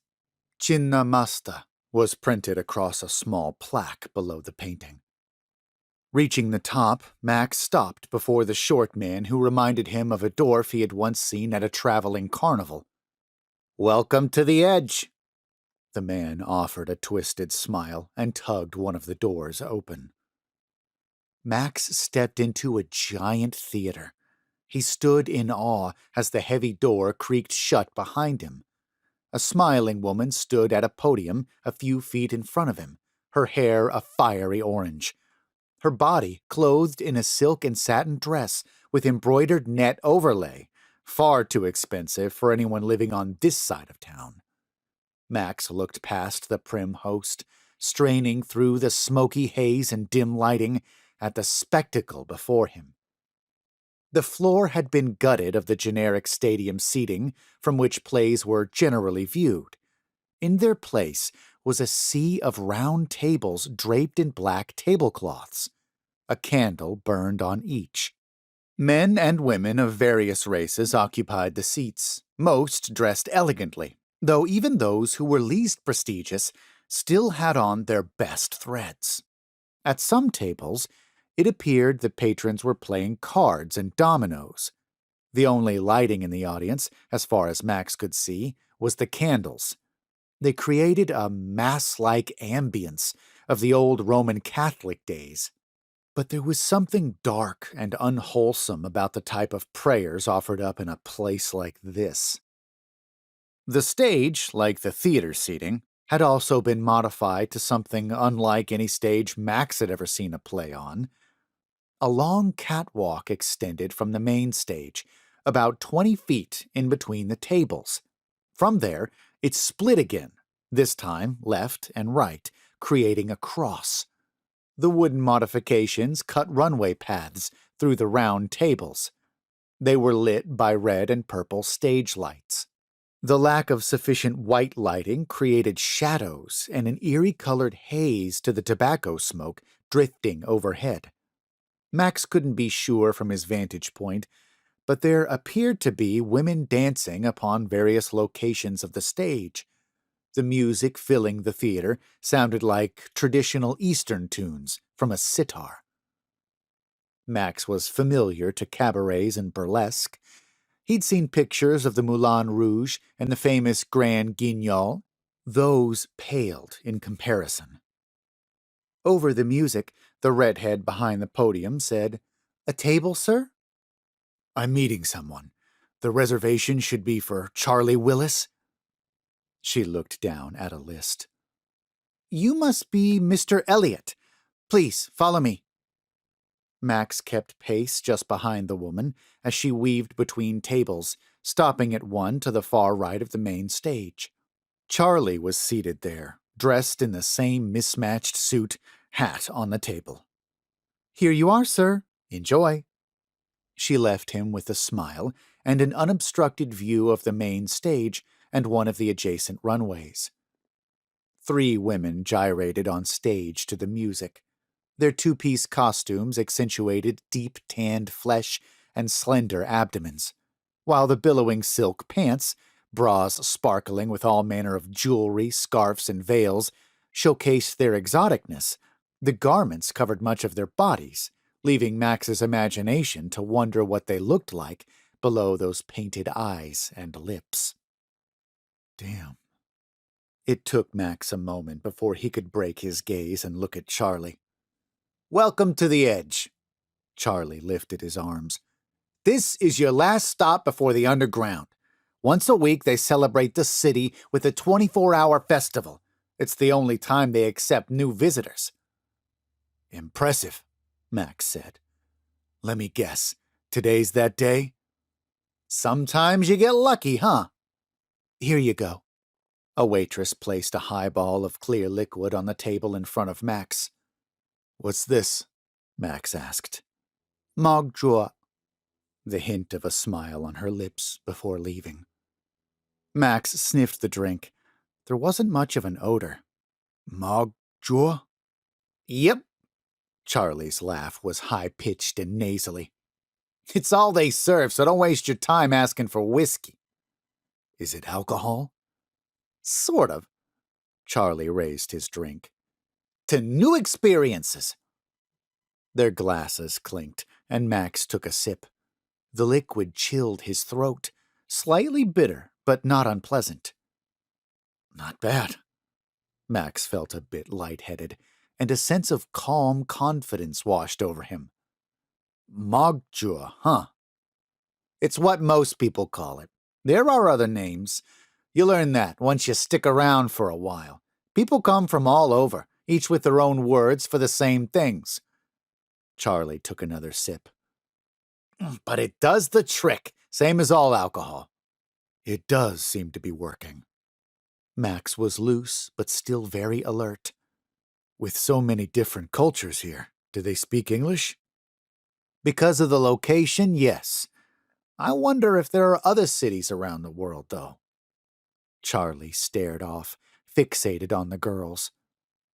"Chinnamasta" was printed across a small plaque below the painting. Reaching the top, Max stopped before the short man who reminded him of a dwarf he had once seen at a traveling carnival. "Welcome to the Edge." The man offered a twisted smile and tugged one of the doors open. Max stepped into a giant theater. He stood in awe as the heavy door creaked shut behind him. A smiling woman stood at a podium a few feet in front of him, her hair a fiery orange. Her body clothed in a silk and satin dress with embroidered net overlay, far too expensive for anyone living on this side of town. Max looked past the prim host, straining through the smoky haze and dim lighting at the spectacle before him. The floor had been gutted of the generic stadium seating from which plays were generally viewed. In their place was a sea of round tables draped in black tablecloths. A candle burned on each. Men and women of various races occupied the seats, most dressed elegantly, though even those who were least prestigious still had on their best threads. At some tables, it appeared the patrons were playing cards and dominoes. The only lighting in the audience, as far as Max could see, was the candles. They created a mass-like ambience of the old Roman Catholic days. But there was something dark and unwholesome about the type of prayers offered up in a place like this. The stage, like the theater seating, had also been modified to something unlike any stage Max had ever seen a play on. A long catwalk extended from the main stage, about 20 feet in between the tables. From there, it split again, this time left and right, creating a cross. The wooden modifications cut runway paths through the round tables. They were lit by red and purple stage lights. The lack of sufficient white lighting created shadows and an eerie-colored haze to the tobacco smoke drifting overhead. Max couldn't be sure from his vantage point, but there appeared to be women dancing upon various locations of the stage. The music filling the theater sounded like traditional Eastern tunes from a sitar. Max was familiar to cabarets and burlesque. He'd seen pictures of the Moulin Rouge and the famous Grand Guignol. Those paled in comparison. Over the music, the redhead behind the podium said, "A table, sir?" "I'm meeting someone. The reservation should be for Charlie Willis." She looked down at a list. "You must be Mr. Elliot. Please, follow me." Max kept pace just behind the woman as she weaved between tables, stopping at one to the far right of the main stage. Charlie was seated there, dressed in the same mismatched suit, hat on the table. "Here you are, sir. Enjoy." She left him with a smile and an unobstructed view of the main stage and one of the adjacent runways. 3 women gyrated on stage to the music. Their two-piece costumes accentuated deep-tanned flesh and slender abdomens, while the billowing silk pants, bras sparkling with all manner of jewelry, scarves, and veils, showcased their exoticness. The garments covered much of their bodies, leaving Max's imagination to wonder what they looked like below those painted eyes and lips. Damn. It took Max a moment before he could break his gaze and look at Charlie. "Welcome to the Edge." Charlie lifted his arms. "This is your last stop before the Underground. Once a week they celebrate the city with a 24-hour festival. It's the only time they accept new visitors." "Impressive," Max said. "Let me guess. Today's that day?" "Sometimes you get lucky, huh?" "Here you go." A waitress placed a highball of clear liquid on the table in front of Max. "What's this?" Max asked. "Mogjoie." The hint of a smile on her lips before leaving. Max sniffed the drink. There wasn't much of an odor. "Mogjoie?" "Yep." Charlie's laugh was high-pitched and nasally. "It's all they serve, so don't waste your time asking for whiskey." "Is it alcohol?" "Sort of." Charlie raised his drink. "To new experiences." Their glasses clinked, and Max took a sip. The liquid chilled his throat, slightly bitter, but not unpleasant. "Not bad." Max felt a bit lightheaded, and a sense of calm confidence washed over him. "Mogjoie, huh?" "It's what most people call it. There are other names. You learn that once you stick around for a while. People come from all over, each with their own words for the same things." Charlie took another sip. "But it does the trick, same as all alcohol." "It does seem to be working." Max was loose, but still very alert. "With so many different cultures here, do they speak English?" "Because of the location, yes. I wonder if there are other cities around the world, though." Charlie stared off, fixated on the girls.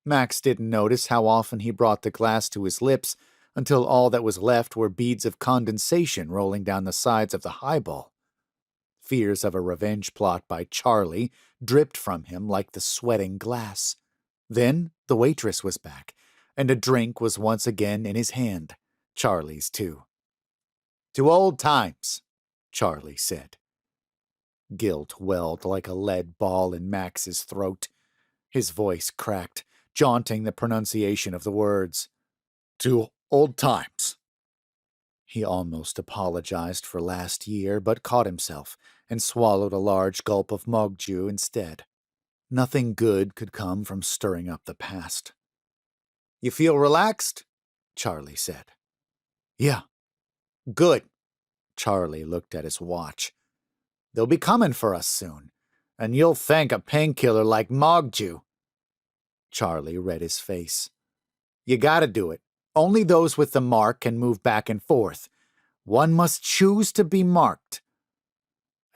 Max didn't notice how often he brought the glass to his lips until all that was left were beads of condensation rolling down the sides of the highball. Fears of a revenge plot by Charlie dripped from him like the sweating glass. Then the waitress was back, and a drink was once again in his hand, Charlie's too. "To old times," Charlie said. Guilt welled like a lead ball in Max's throat. His voice cracked, jaunting the pronunciation of the words. "To old times." He almost apologized for last year, but caught himself and swallowed a large gulp of Mogju instead. Nothing good could come from stirring up the past. "You feel relaxed?" Charlie said. "Yeah." "Good." Charlie looked at his watch. "They'll be coming for us soon, and you'll thank a painkiller like Mogju." Charlie read his face. "You gotta do it. Only those with the mark can move back and forth. One must choose to be marked.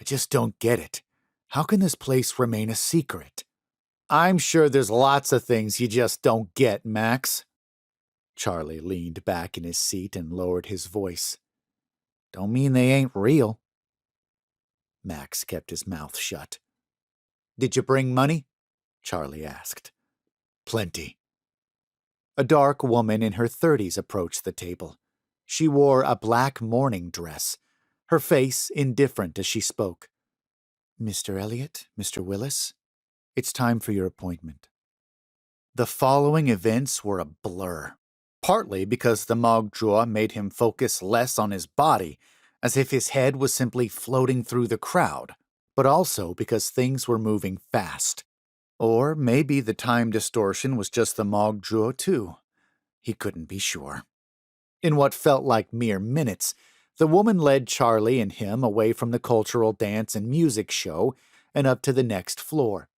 I just don't get it. How can this place remain a secret? I'm sure there's lots of things you just don't get, Max. Charlie leaned back in his seat and lowered his voice. Don't mean they ain't real. Max kept his mouth shut. Did you bring money? Charlie asked. Plenty. A dark woman in her 30s approached the table. She wore a black morning dress, her face indifferent as she spoke. Mr. Elliot, Mr. Willis, it's time for your appointment. The following events were a blur, partly because the Mogdra made him focus less on his body, as if his head was simply floating through the crowd, but also because things were moving fast. Or maybe the time distortion was just the Mogdra too. He couldn't be sure. In what felt like mere minutes, the woman led Charlie and him away from the cultural dance and music show and up to the next floor.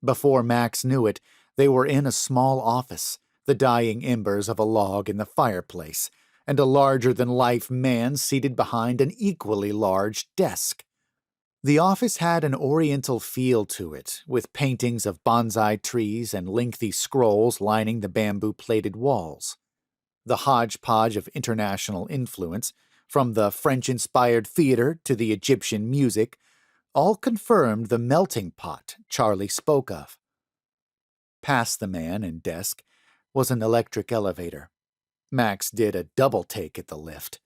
Before Max knew it, they were in a small office, the dying embers of a log in the fireplace, and a larger-than-life man seated behind an equally large desk. The office had an oriental feel to it, with paintings of bonsai trees and lengthy scrolls lining the bamboo-plated walls. The hodgepodge of international influence, from the French-inspired theater to the Egyptian music, all confirmed the melting pot Charlie spoke of. Past the man and desk was an electric elevator. Max did a double take at the lift.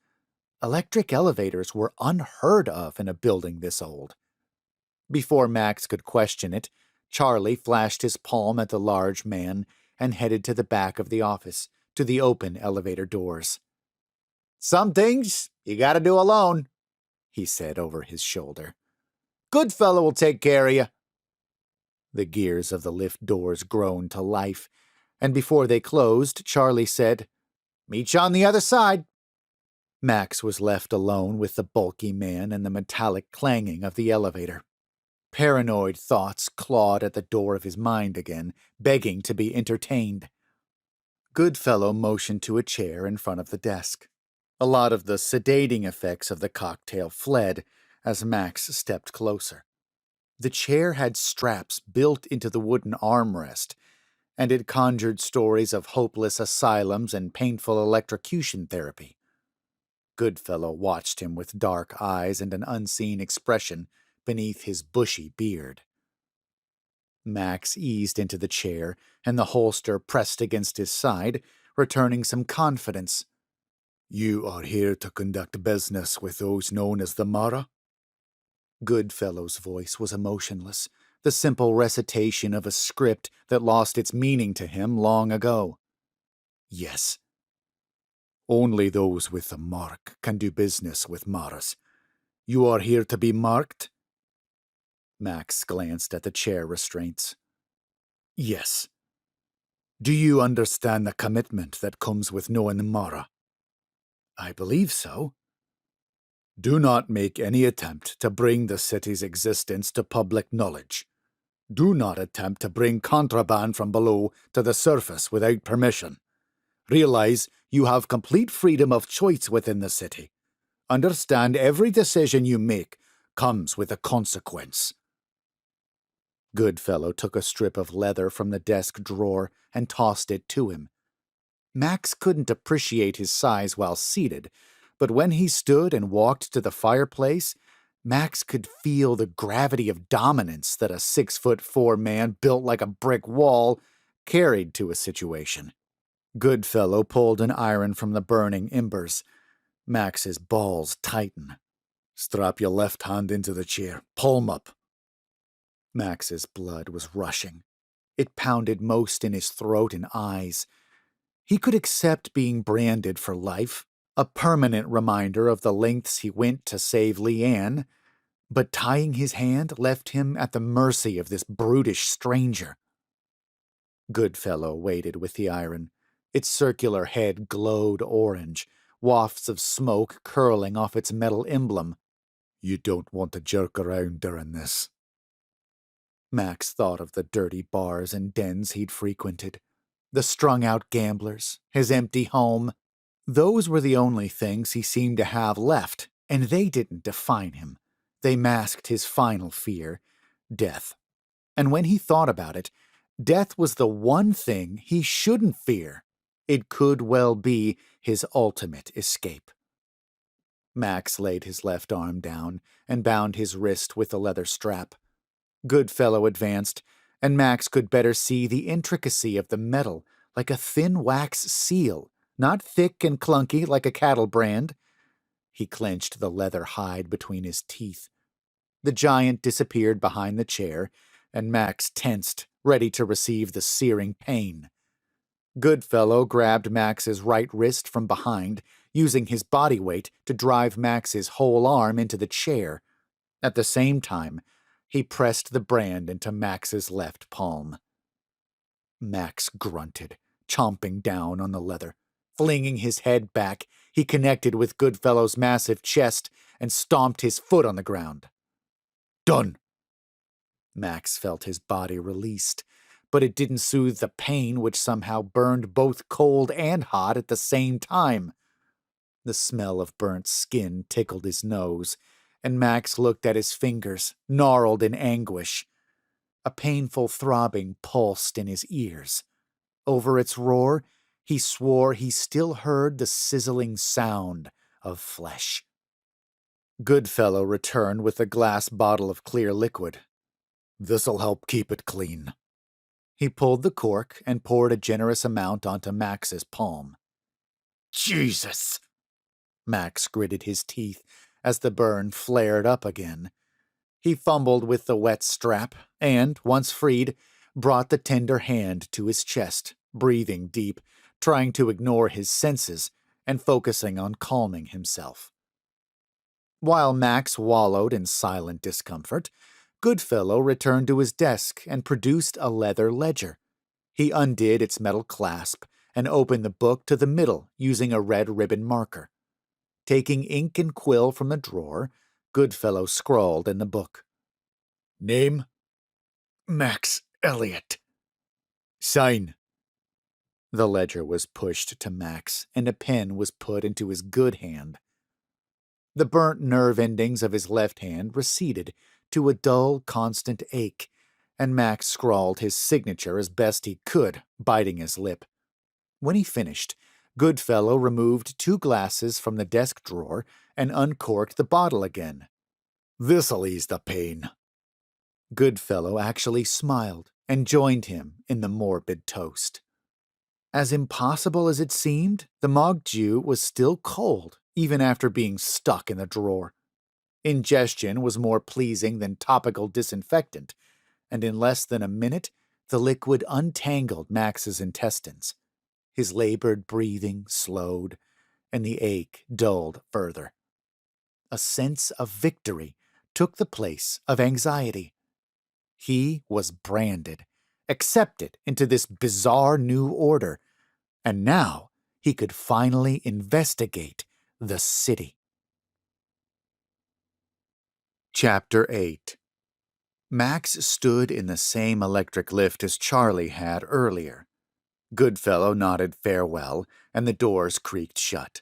Electric elevators were unheard of in a building this old. Before Max could question it, Charlie flashed his palm at the large man and headed to the back of the office, to the open elevator doors. Some things you gotta do alone, he said over his shoulder. Good fellow will take care of you. The gears of the lift doors groaned to life, and before they closed, Charlie said, Meet you on the other side. Max was left alone with the bulky man and the metallic clanging of the elevator. Paranoid thoughts clawed at the door of his mind again, begging to be entertained. Goodfellow motioned to a chair in front of the desk. A lot of the sedating effects of the cocktail fled as Max stepped closer. The chair had straps built into the wooden armrest, and it conjured stories of hopeless asylums and painful electrocution therapy. Goodfellow watched him with dark eyes and an unseen expression beneath his bushy beard. Max eased into the chair, and the holster pressed against his side, returning some confidence. You are here to conduct business with those known as the Mara? Goodfellow's voice was emotionless, the simple recitation of a script that lost its meaning to him long ago. Yes. Only those with a mark can do business with Maras. You are here to be marked? Max glanced at the chair restraints. Yes. Do you understand the commitment that comes with knowing Mara? I believe so. Do not make any attempt to bring the city's existence to public knowledge. Do not attempt to bring contraband from below to the surface without permission. Realize you have complete freedom of choice within the city. Understand every decision you make comes with a consequence. Goodfellow took a strip of leather from the desk drawer and tossed it to him. Max couldn't appreciate his size while seated, but when he stood and walked to the fireplace, Max could feel the gravity of dominance that a 6'4" man built like a brick wall carried to a situation. Goodfellow pulled an iron from the burning embers. Max's balls tightened. Strap your left hand into the chair. Palm up. Max's blood was rushing. It pounded most in his throat and eyes. He could accept being branded for life, a permanent reminder of the lengths he went to save Leanne, but tying his hand left him at the mercy of this brutish stranger. Goodfellow waited with the iron. Its circular head glowed orange, wafts of smoke curling off its metal emblem. You don't want to jerk around during this. Max thought of the dirty bars and dens he'd frequented, the strung-out gamblers, his empty home. Those were the only things he seemed to have left, and they didn't define him. They masked his final fear, death. And when he thought about it, death was the one thing he shouldn't fear. It could well be his ultimate escape. Max laid his left arm down and bound his wrist with a leather strap. Goodfellow advanced, and Max could better see the intricacy of the metal, like a thin wax seal, not thick and clunky like a cattle brand. He clenched the leather hide between his teeth. The giant disappeared behind the chair, and Max tensed, ready to receive the searing pain. Goodfellow grabbed Max's right wrist from behind, using his body weight to drive Max's whole arm into the chair. At the same time, he pressed the brand into Max's left palm. Max grunted, chomping down on the leather. Flinging his head back, he connected with Goodfellow's massive chest and stomped his foot on the ground. Done! Max felt his body released, but it didn't soothe the pain which somehow burned both cold and hot at the same time. The smell of burnt skin tickled his nose, and Max looked at his fingers, gnarled in anguish. A painful throbbing pulsed in his ears. Over its roar, he swore he still heard the sizzling sound of flesh. Goodfellow returned with a glass bottle of clear liquid. This'll help keep it clean. He pulled the cork and poured a generous amount onto Max's palm. Jesus! Max gritted his teeth as the burn flared up again. He fumbled with the wet strap and, once freed, brought the tender hand to his chest, breathing deep, trying to ignore his senses and focusing on calming himself. While Max wallowed in silent discomfort, Goodfellow returned to his desk and produced a leather ledger. He undid its metal clasp and opened the book to the middle using a red ribbon marker. Taking ink and quill from the drawer, Goodfellow scrawled in the book. Name? Max Elliot. Sign. The ledger was pushed to Max, and a pen was put into his good hand. The burnt nerve endings of his left hand receded to a dull, constant ache, and Max scrawled his signature as best he could, biting his lip. When he finished, Goodfellow removed 2 glasses from the desk drawer and uncorked the bottle again. This'll ease the pain. Goodfellow actually smiled and joined him in the morbid toast. As impossible as it seemed, the Mog Jew was still cold, even after being stuck in the drawer. Ingestion was more pleasing than topical disinfectant, and in less than a minute, the liquid untangled Max's intestines. His labored breathing slowed, and the ache dulled further. A sense of victory took the place of anxiety. He was branded, accepted into this bizarre new order, and now he could finally investigate the city. Chapter 8. Max stood in the same electric lift as Charlie had earlier. Goodfellow nodded farewell, and the doors creaked shut.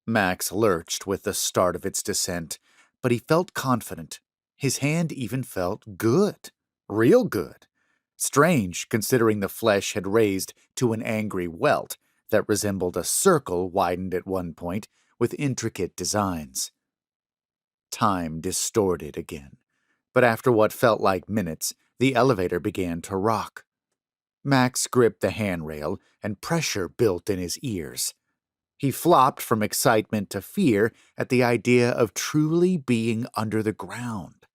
Max lurched with the start of its descent, but he felt confident. His hand even felt good. Real good. Strange, considering the flesh had raised to an angry welt that resembled a circle widened at one point with intricate designs. Time distorted again, but after what felt like minutes, the elevator began to rock. Max gripped the handrail, and pressure built in his ears. He flopped from excitement to fear at the idea of truly being under the ground.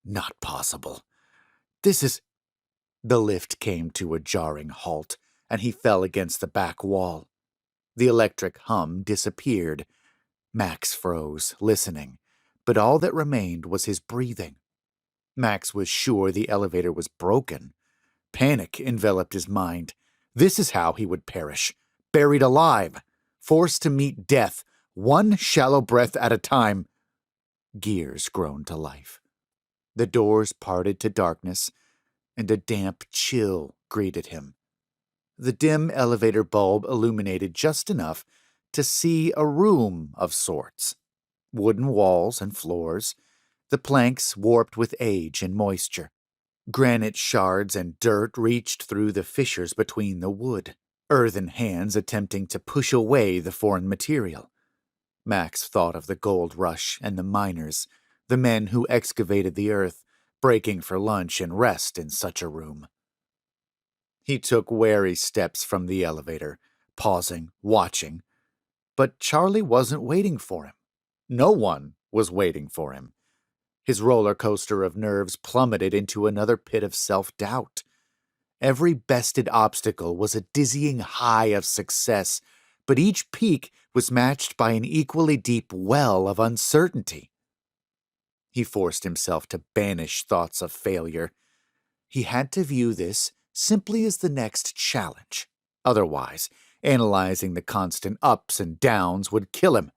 Not possible. This is... The lift came to a jarring halt, and he fell against the back wall. The electric hum disappeared. Max froze, listening, but all that remained was his breathing. Max was sure the elevator was broken. Panic enveloped his mind. This is how he would perish, buried alive, forced to meet death, one shallow breath at a time. Gears groaned to life. The doors parted to darkness, and a damp chill greeted him. The dim elevator bulb illuminated just enough to see a room of sorts. Wooden walls and floors, the planks warped with age and moisture. Granite shards and dirt reached through the fissures between the wood, earthen hands attempting to push away the foreign material. Max thought of the gold rush and the miners, the men who excavated the earth, breaking for lunch and rest in such a room. He took wary steps from the elevator, pausing, watching. But Charlie wasn't waiting for him. No one was waiting for him. His roller coaster of nerves plummeted into another pit of self-doubt. Every bested obstacle was a dizzying high of success, but each peak was matched by an equally deep well of uncertainty. He forced himself to banish thoughts of failure. He had to view this simply as the next challenge. Otherwise, analyzing the constant ups and downs would kill him.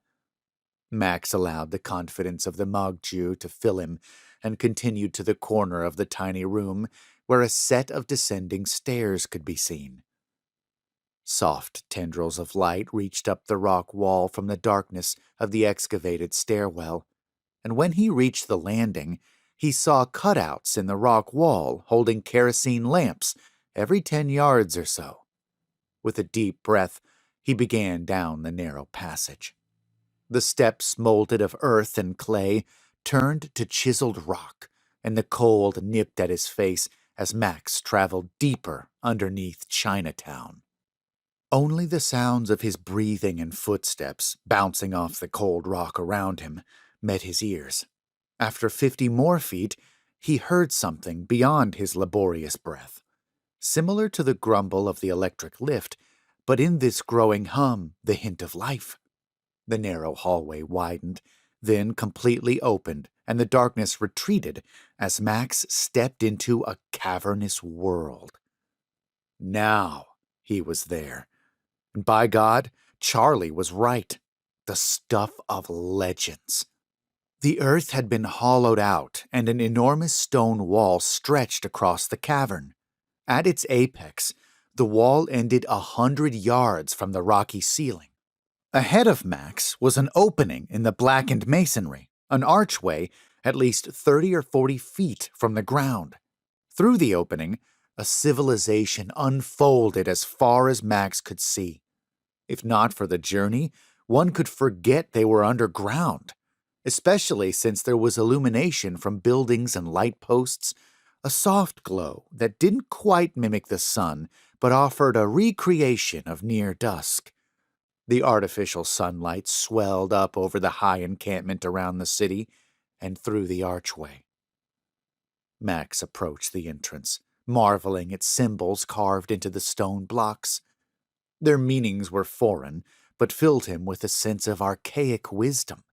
Max allowed the confidence of the Mogju to fill him and continued to the corner of the tiny room where a set of descending stairs could be seen. Soft tendrils of light reached up the rock wall from the darkness of the excavated stairwell, and when he reached the landing, he saw cutouts in the rock wall holding kerosene lamps every 10 yards or so. With a deep breath, he began down the narrow passage. The steps, molded of earth and clay, turned to chiseled rock, and the cold nipped at his face as Max traveled deeper underneath Chinatown. Only the sounds of his breathing and footsteps, bouncing off the cold rock around him, met his ears. After 50 more feet, he heard something beyond his laborious breath. Similar to the grumble of the electric lift, but in this growing hum, the hint of life. The narrow hallway widened, then completely opened, and the darkness retreated as Max stepped into a cavernous world. Now he was there. And by God, Charlie was right. The stuff of legends. The earth had been hollowed out, and an enormous stone wall stretched across the cavern. At its apex, the wall ended 100 yards from the rocky ceiling. Ahead of Max was an opening in the blackened masonry, an archway at least 30 or 40 feet from the ground. Through the opening, a civilization unfolded as far as Max could see. If not for the journey, one could forget they were underground, especially since there was illumination from buildings and light posts, a soft glow that didn't quite mimic the sun, but offered a recreation of near dusk. The artificial sunlight swelled up over the high encampment around the city and through the archway. Max approached the entrance, marveling at symbols carved into the stone blocks. Their meanings were foreign, but filled him with a sense of archaic wisdom.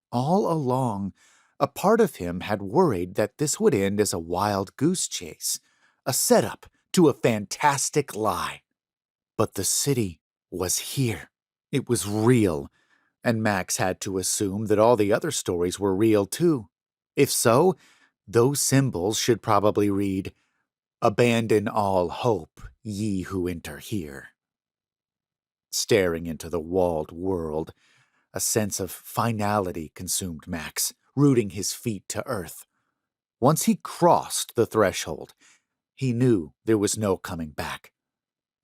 All along, a part of him had worried that this would end as a wild goose chase, a setup to a fantastic lie. But the city was here. It was real, and Max had to assume that all the other stories were real too. If so, those symbols should probably read, "Abandon all hope, ye who enter here." Staring into the walled world, a sense of finality consumed Max, rooting his feet to earth. Once he crossed the threshold, he knew there was no coming back.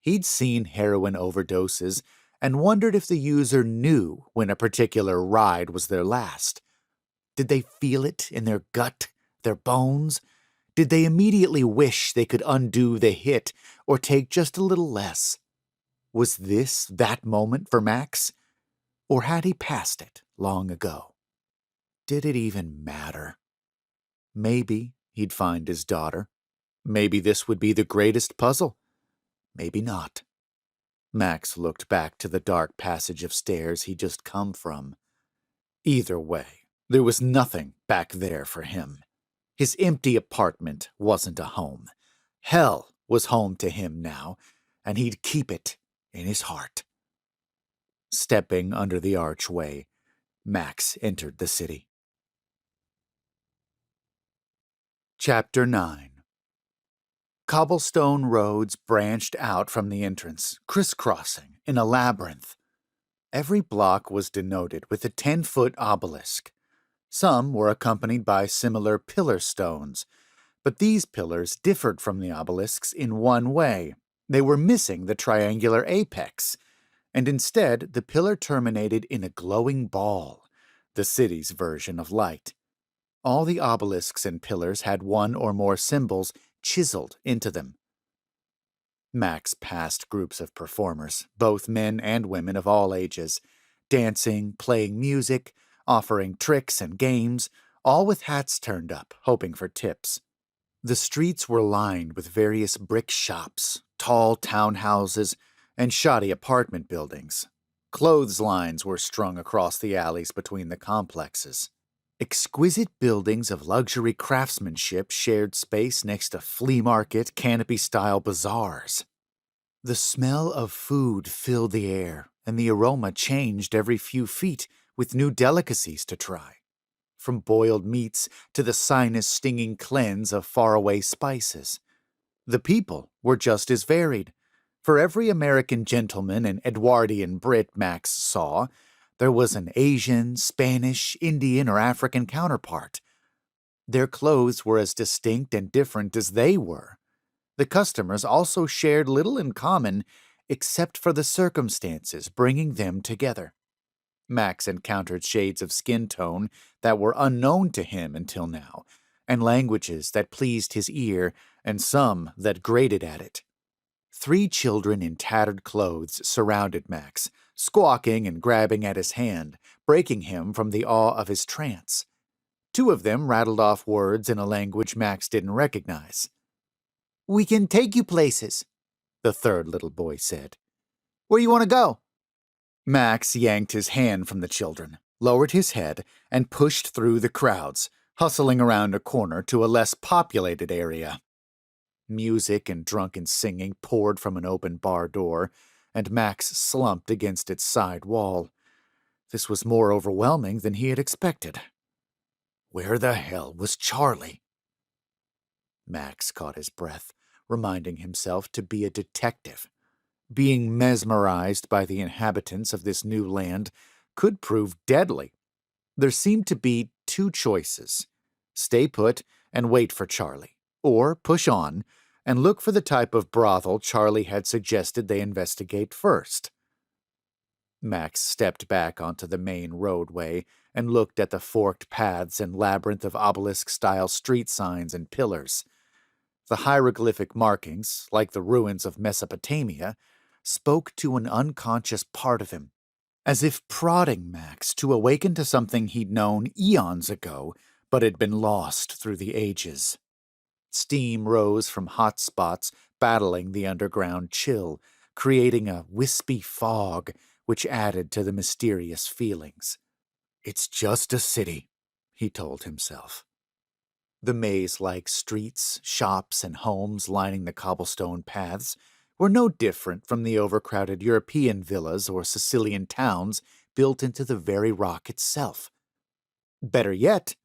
He'd seen heroin overdoses and wondered if the user knew when a particular ride was their last. Did they feel it in their gut, their bones? Did they immediately wish they could undo the hit or take just a little less? Was this that moment for Max? Or had he passed it long ago? Did it even matter? Maybe he'd find his daughter. Maybe this would be the greatest puzzle. Maybe not. Max looked back to the dark passage of stairs he'd just come from. Either way, there was nothing back there for him. His empty apartment wasn't a home. Hell was home to him now, and he'd keep it in his heart. Stepping under the archway, Max entered the city. Chapter 9. Cobblestone roads branched out from the entrance, crisscrossing in a labyrinth. Every block was denoted with a 10-foot obelisk. Some were accompanied by similar pillar stones, but these pillars differed from the obelisks in one way. They were missing the triangular apex, and instead the pillar terminated in a glowing ball, the city's version of light. All the obelisks and pillars had one or more symbols chiseled into them. Max passed groups of performers, both men and women of all ages, dancing, playing music, offering tricks and games, all with hats turned up, hoping for tips. The streets were lined with various brick shops, tall townhouses, and shoddy apartment buildings. Clotheslines were strung across the alleys between the complexes. Exquisite buildings of luxury craftsmanship shared space next to flea market, canopy-style bazaars. The smell of food filled the air, and the aroma changed every few feet with new delicacies to try. From boiled meats to the sinus-stinging cleanse of faraway spices. The people were just as varied. For every American gentleman and Edwardian Brit Max saw, there was an Asian, Spanish, Indian, or African counterpart. Their clothes were as distinct and different as they were. The customers also shared little in common except for the circumstances bringing them together. Max encountered shades of skin tone that were unknown to him until now, and languages that pleased his ear and some that grated at it. 3 children in tattered clothes surrounded Max, squawking and grabbing at his hand, breaking him from the awe of his trance. 2 of them rattled off words in a language Max didn't recognize. "We can take you places," the third little boy said. "Where you want to go?" Max yanked his hand from the children, lowered his head, and pushed through the crowds, hustling around a corner to a less populated area. Music and drunken singing poured from an open bar door, and Max slumped against its side wall. This was more overwhelming than he had expected. Where the hell was Charlie? Max caught his breath, reminding himself to be a detective. Being mesmerized by the inhabitants of this new land could prove deadly. There seemed to be 2 choices: stay put and wait for Charlie, or push on and look for the type of brothel Charlie had suggested they investigate first. Max stepped back onto the main roadway and looked at the forked paths and labyrinth of obelisk-style street signs and pillars. The hieroglyphic markings, like the ruins of Mesopotamia, spoke to an unconscious part of him, as if prodding Max to awaken to something he'd known eons ago, but had been lost through the ages. Steam rose from hot spots battling the underground chill, creating a wispy fog which added to the mysterious feelings. "It's just a city," he told himself. The maze-like streets, shops, and homes lining the cobblestone paths were no different from the overcrowded European villas or Sicilian towns built into the very rock itself. Better yet,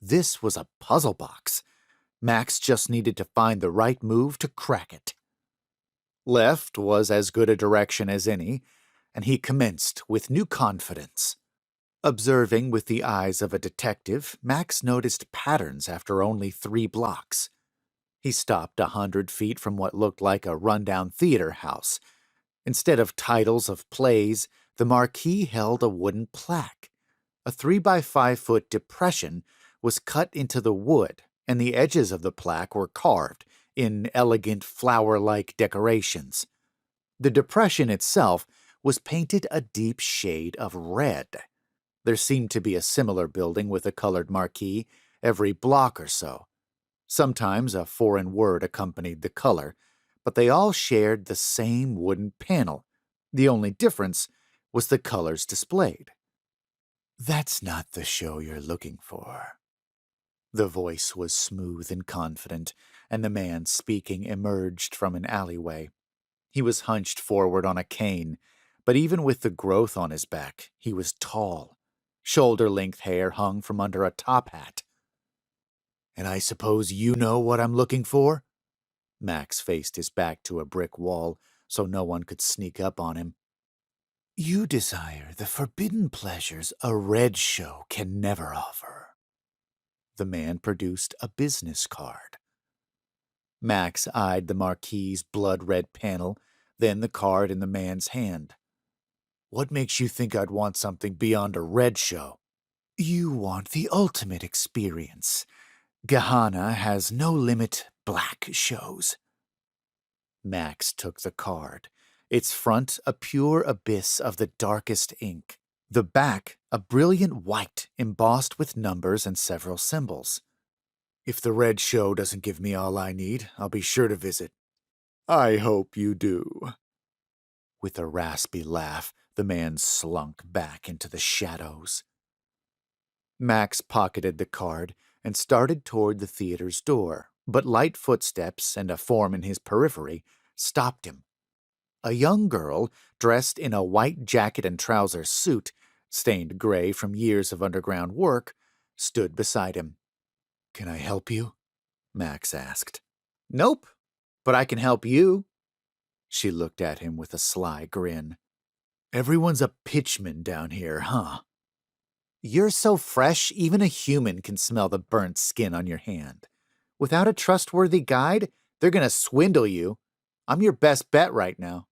this was a puzzle box. Max just needed to find the right move to crack it. Left was as good a direction as any, and he commenced with new confidence. Observing with the eyes of a detective, Max noticed patterns after only 3 blocks. He stopped 100 feet from what looked like a rundown theater house. Instead of titles of plays, the marquee held a wooden plaque. A 3-by-5-foot depression was cut into the wood, and the edges of the plaque were carved in elegant flower-like decorations. The depression itself was painted a deep shade of red. There seemed to be a similar building with a colored marquee every block or so. Sometimes a foreign word accompanied the color, but they all shared the same wooden panel. The only difference was the colors displayed. "That's not the show you're looking for." The voice was smooth and confident, and the man speaking emerged from an alleyway. He was hunched forward on a cane, but even with the growth on his back, he was tall. Shoulder-length hair hung from under a top hat. "And I suppose you know what I'm looking for?" Max faced his back to a brick wall so no one could sneak up on him. You desire the forbidden pleasures a red show can never offer. The man produced a business card. Max eyed the marquee's blood-red panel, then the card in the man's hand. What makes you think I'd want something beyond a red show? You want the ultimate experience. Gehenna has no limit black shows. Max took the card, its front a pure abyss of the darkest ink, the back a brilliant white embossed with numbers and several symbols. If the red show doesn't give me all I need, I'll be sure to visit. I hope you do. With a raspy laugh, the man slunk back into the shadows. Max pocketed the card and started toward the theater's door, but light footsteps and a form in his periphery stopped him. A young girl, dressed in a white jacket and trousers suit, stained gray from years of underground work, stood beside him. Can I help you? Max asked. Nope, but I can help you. She looked at him with a sly grin. Everyone's a pitchman down here, huh? You're so fresh, even a human can smell the burnt skin on your hand. Without a trustworthy guide, they're gonna swindle you. I'm your best bet right now.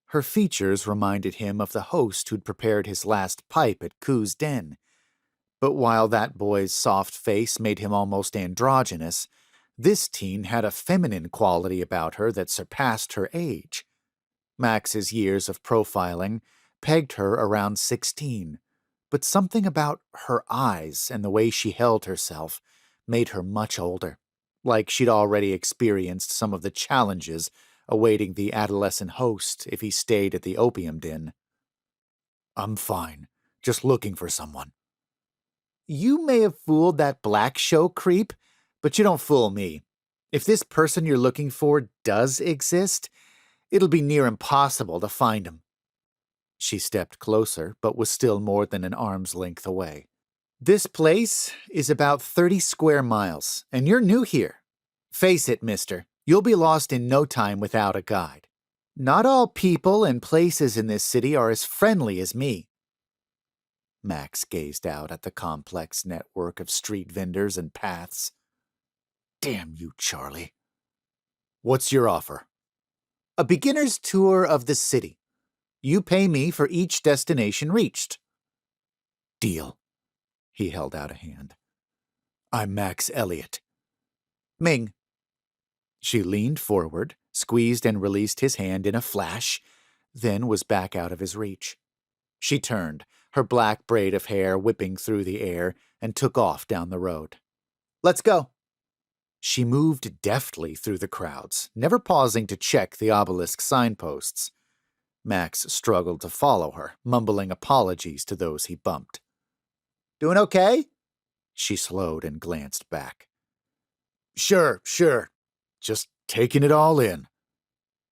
Her features reminded him of the host who'd prepared his last pipe at Koo's Den. But while that boy's soft face made him almost androgynous, this teen had a feminine quality about her that surpassed her age. Max's years of profiling pegged her around 16, but something about her eyes and the way she held herself made her much older, like she'd already experienced some of the challenges awaiting the adolescent host if he stayed at the opium den. I'm fine, just looking for someone. You may have fooled that black show creep, but you don't fool me. If this person you're looking for does exist, it'll be near impossible to find him. She stepped closer, but was still more than an arm's length away. This place is about 30 square miles, and you're new here. Face it, mister, you'll be lost in no time without a guide. Not all people and places in this city are as friendly as me. Max gazed out at the complex network of street vendors and paths. Damn you, Charlie. What's your offer? A beginner's tour of the city. You pay me for each destination reached. Deal. He held out a hand. I'm Max Elliott. Ming. She leaned forward, squeezed and released his hand in a flash, then was back out of his reach. She turned, her black braid of hair whipping through the air, and took off down the road. Let's go. She moved deftly through the crowds, never pausing to check the obelisk signposts. Max struggled to follow her, mumbling apologies to those he bumped. Doing okay? She slowed and glanced back. Sure. Just taking it all in.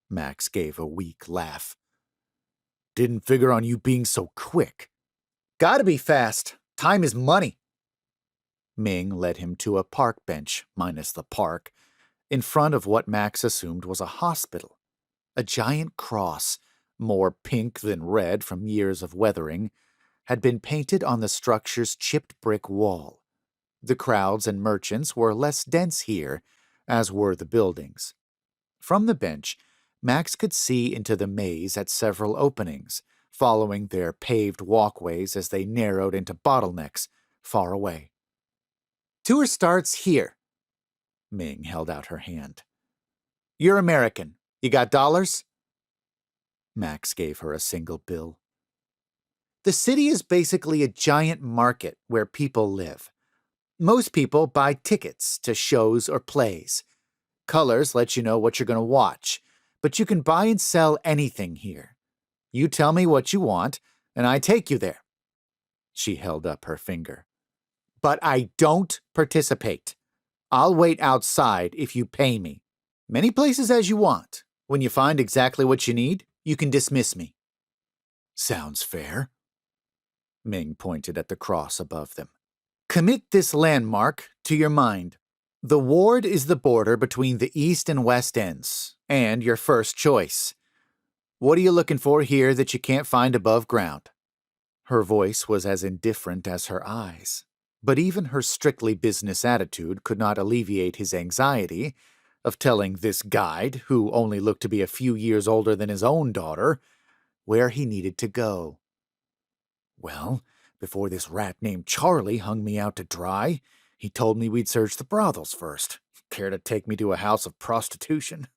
Max gave a weak laugh. Didn't figure on you being so quick. Gotta be fast. Time is money. Ming led him to a park bench, minus the park, in front of what Max assumed was a hospital. A giant cross, more pink than red from years of weathering, had been painted on the structure's chipped brick wall. The crowds and merchants were less dense here, as were the buildings. From the bench, Max could see into the maze at several openings, following their paved walkways as they narrowed into bottlenecks far away. Tour starts here. Ming held out her hand. You're American. You got dollars? Max gave her a single bill. The city is basically a giant market where people live. Most people buy tickets to shows or plays. Colors let you know what you're going to watch, but you can buy and sell anything here. You tell me what you want, and I take you there. She held up her finger. But I don't participate. I'll wait outside if you pay me. Many places as you want. When you find exactly what you need, you can dismiss me. Sounds fair. Ming pointed at the cross above them. Commit this landmark to your mind. The ward is the border between the east and west ends, and your first choice. What are you looking for here that you can't find above ground? Her voice was as indifferent as her eyes, but even her strictly business attitude could not alleviate his anxiety of telling this guide, who only looked to be a few years older than his own daughter, where he needed to go. Well, before this rat named Charlie hung me out to dry, he told me we'd search the brothels first. Care to take me to a house of prostitution?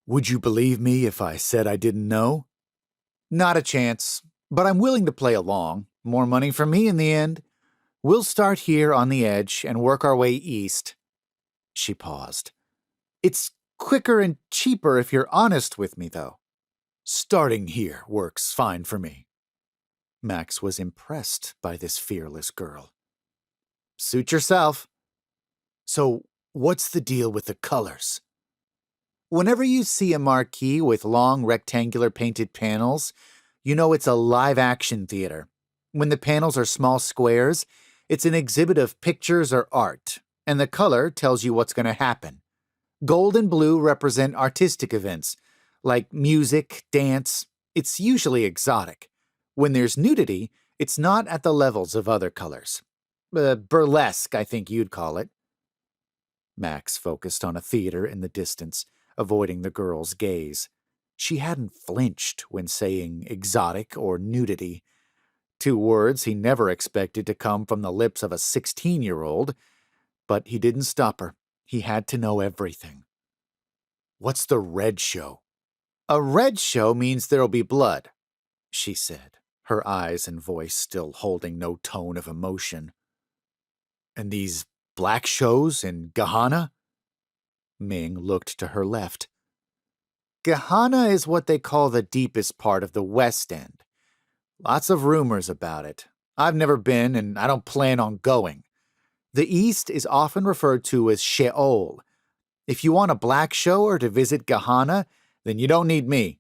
Would you believe me if I said I didn't know? Not a chance, but I'm willing to play along. More money for me in the end. We'll start here on the edge and work our way east. She paused. It's quicker and cheaper if you're honest with me, though. Starting here works fine for me. Max was impressed by this fearless girl. Suit yourself. So, what's the deal with the colors? Whenever you see a marquee with long rectangular painted panels, you know it's a live-action theater. When the panels are small squares, it's an exhibit of pictures or art, and the color tells you what's going to happen. Gold and blue represent artistic events, like music, dance. It's usually exotic. When there's nudity, it's not at the levels of other colors. Burlesque, I think you'd call it. Max focused on a theater in the distance, avoiding the girl's gaze. She hadn't flinched when saying exotic or nudity. 2 words he never expected to come from the lips of a 16-year-old, but he didn't stop her. He had to know everything. What's the red show? A red show means there'll be blood, she said, her eyes and voice still holding no tone of emotion. And these black shows in Gahanna? Ming looked to her left. Gahanna is what they call the deepest part of the West End. Lots of rumors about it. I've never been, and I don't plan on going. The East is often referred to as Sheol. If you want a black show or to visit Gahanna, then you don't need me.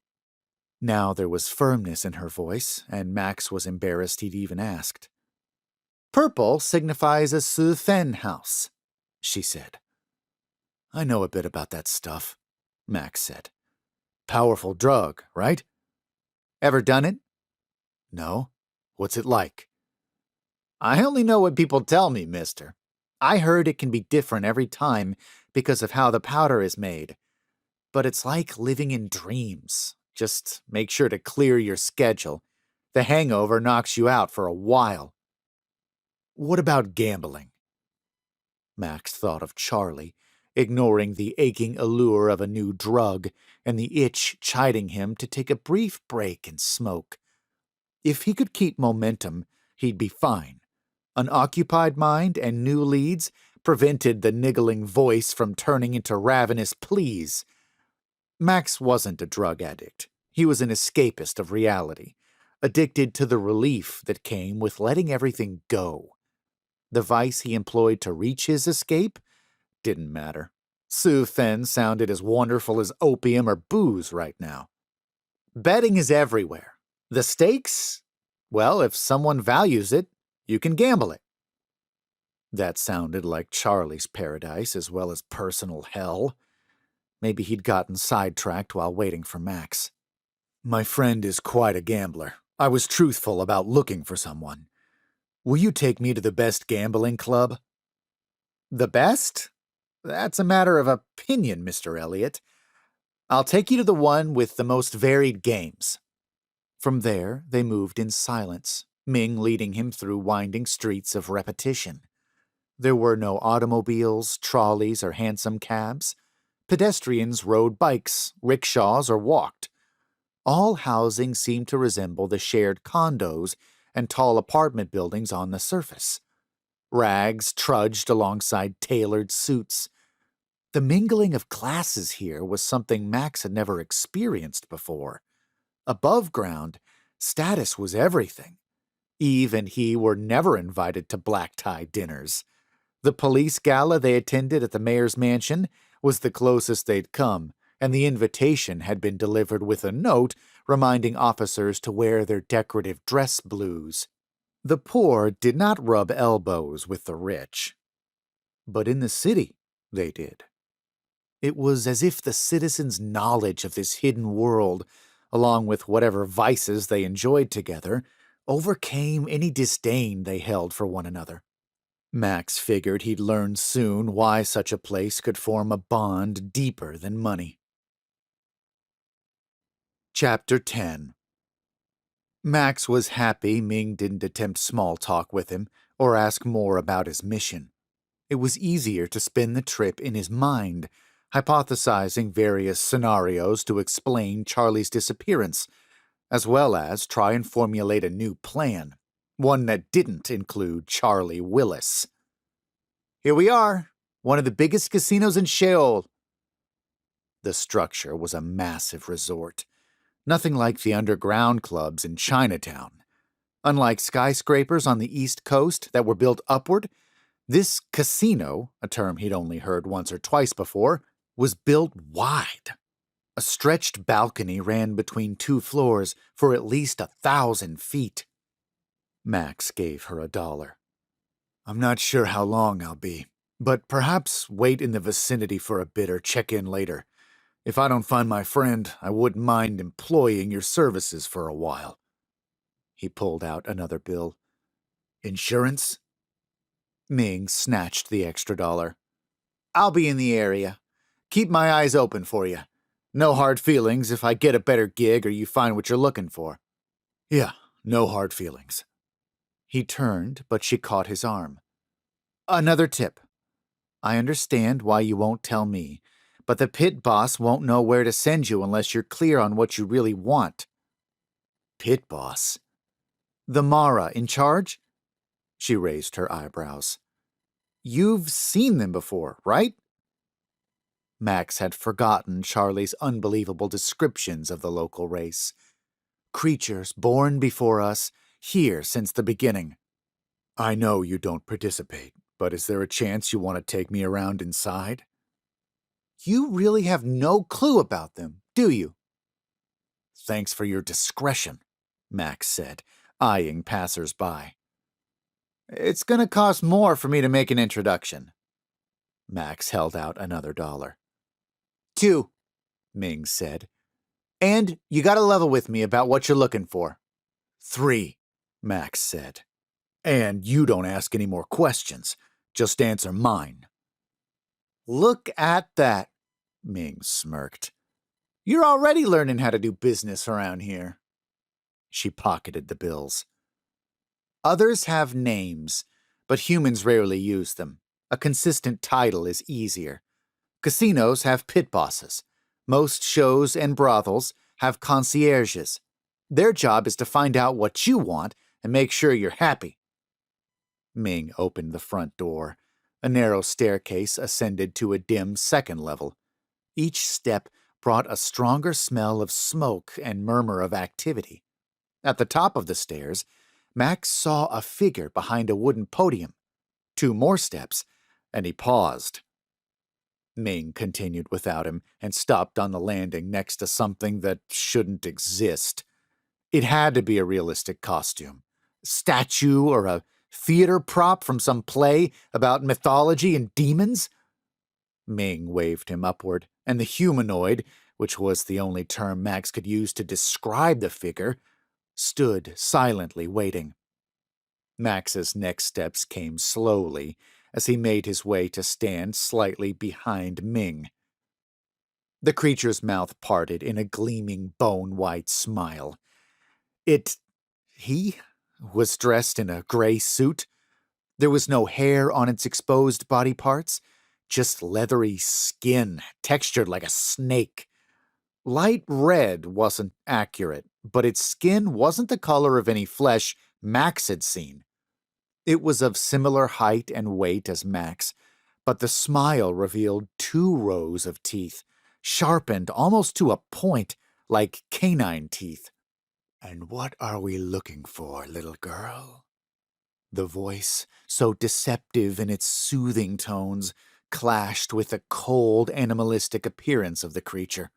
Now there was firmness in her voice, and Max was embarrassed he'd even asked. Purple signifies a Su Fen house, she said. I know a bit about that stuff, Max said. Powerful drug, right? Ever done it? No. What's it like? I only know what people tell me, mister. I heard it can be different every time because of how the powder is made. But it's like living in dreams. Just make sure to clear your schedule. The hangover knocks you out for a while. What about gambling? Max thought of Charlie, ignoring the aching allure of a new drug and the itch chiding him to take a brief break and smoke. If he could keep momentum, he'd be fine. An occupied mind and new leads prevented the niggling voice from turning into ravenous pleas. Max wasn't a drug addict. He was an escapist of reality, addicted to the relief that came with letting everything go. The vice he employed to reach his escape didn't matter. Su Fen sounded as wonderful as opium or booze right now. Betting is everywhere. The stakes? Well, if someone values it, you can gamble it. That sounded like Charlie's paradise as well as personal hell. Maybe he'd gotten sidetracked while waiting for Max. My friend is quite a gambler. I was truthful about looking for someone. Will you take me to the best gambling club? The best? That's a matter of opinion, Mr. Elliot. I'll take you to the one with the most varied games. From there, they moved in silence, Ming leading him through winding streets of repetition. There were no automobiles, trolleys, or hansom cabs. Pedestrians rode bikes, rickshaws, or walked. All housing seemed to resemble the shared condos and tall apartment buildings on the surface. Rags trudged alongside tailored suits. The mingling of classes here was something Max had never experienced before. Above ground, status was everything. Eve and he were never invited to black-tie dinners. The police gala they attended at the mayor's mansion was the closest they'd come, and the invitation had been delivered with a note reminding officers to wear their decorative dress blues. The poor did not rub elbows with the rich. But in the city, they did. It was as if the citizens' knowledge of this hidden world along with whatever vices they enjoyed together, overcame any disdain they held for one another. Max figured he'd learn soon why such a place could form a bond deeper than money. Chapter 10. Max was happy Ming didn't attempt small talk with him or ask more about his mission. It was easier to spin the trip in his mind, hypothesizing various scenarios to explain Charlie's disappearance, as well as try and formulate a new plan, one that didn't include Charlie Willis. "Here we are, one of the biggest casinos in Sheol." The structure was a massive resort, nothing like the underground clubs in Chinatown. Unlike skyscrapers on the East Coast that were built upward, this casino, a term he'd only heard once or twice before, was built wide. A stretched balcony ran between two floors for at least 1,000 feet. Max gave her $1. "I'm not sure how long I'll be, but perhaps wait in the vicinity for a bit or check in later. If I don't find my friend, I wouldn't mind employing your services for a while." He pulled out another bill. "Insurance?" Ming snatched the extra $1. "I'll be in the area. Keep my eyes open for you. No hard feelings if I get a better gig or you find what you're looking for." "Yeah, no hard feelings." He turned, but she caught his arm. "Another tip. I understand why you won't tell me, but the pit boss won't know where to send you unless you're clear on what you really want." "Pit boss?" "The Mara in charge?" She raised her eyebrows. "You've seen them before, right?" Max had forgotten Charlie's unbelievable descriptions of the local race. "Creatures born before us, here since the beginning." "I know you don't participate, but is there a chance you want to take me around inside?" "You really have no clue about them, do you?" "Thanks for your discretion," Max said, eyeing passers-by. "It's going to cost more for me to make an introduction." Max held out another $1. "2," Ming said. "And you gotta level with me about what you're looking for." "3," Max said. "And you don't ask any more questions. Just answer mine." "Look at that," Ming smirked. "You're already learning how to do business around here." She pocketed the bills. "Others have names, but humans rarely use them. A consistent title is easier. Casinos have pit bosses. Most shows and brothels have concierges. Their job is to find out what you want and make sure you're happy." Ming opened the front door. A narrow staircase ascended to a dim second level. Each step brought a stronger smell of smoke and murmur of activity. At the top of the stairs, Max saw a figure behind a wooden podium. 2 more steps, and he paused. Ming continued without him and stopped on the landing next to something that shouldn't exist. It had to be a realistic costume. Statue or a theater prop from some play about mythology and demons? Ming waved him upward, and the humanoid, which was the only term Max could use to describe the figure, stood silently waiting. Max's next steps came slowly as he made his way to stand slightly behind Ming. The creature's mouth parted in a gleaming bone-white smile. He was dressed in a gray suit. There was no hair on its exposed body parts, just leathery skin textured like a snake. Light red wasn't accurate, but its skin wasn't the color of any flesh Max had seen. It was of similar height and weight as Max, but the smile revealed 2 rows of teeth, sharpened almost to a point, like canine teeth. "And what are we looking for, little girl?" The voice, so deceptive in its soothing tones, clashed with the cold, animalistic appearance of the creature.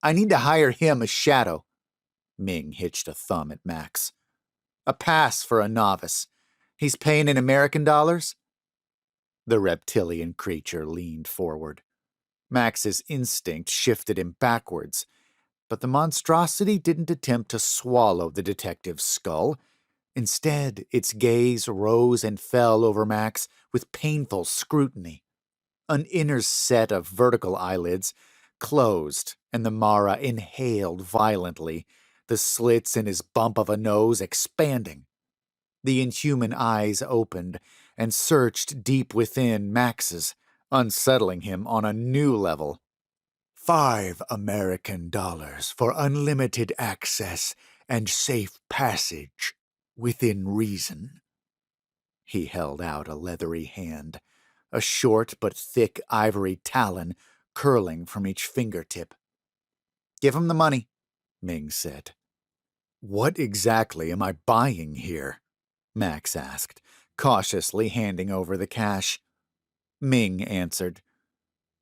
"I need to hire him as Shadow." Ming hitched a thumb at Max. "A pass for a novice. He's paying in American dollars?" The reptilian creature leaned forward. Max's instinct shifted him backwards. But the monstrosity didn't attempt to swallow the detective's skull. Instead, its gaze rose and fell over Max with painful scrutiny. An inner set of vertical eyelids closed, and the Mara inhaled violently, the slits in his bump of a nose expanding. The inhuman eyes opened and searched deep within Max's, unsettling him on a new level. $5 for unlimited access and safe passage within reason. He held out a leathery hand, a short but thick ivory talon curling from each fingertip. Give him the money, Ming said. What exactly am I buying here? Max asked, cautiously handing over the cash. Ming answered,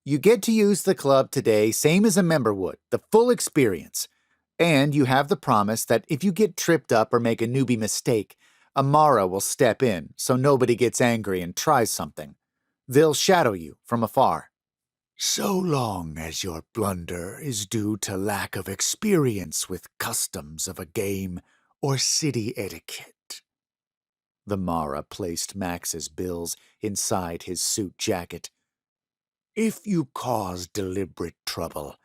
You get to use the club today same as a member would, the full experience. And you have the promise that if you get tripped up or make a newbie mistake, Amara will step in so nobody gets angry and tries something. They'll shadow you from afar. So long as your blunder is due to lack of experience with customs of a game or city etiquette. The Mara placed Max's bills inside his suit jacket. If you cause deliberate trouble,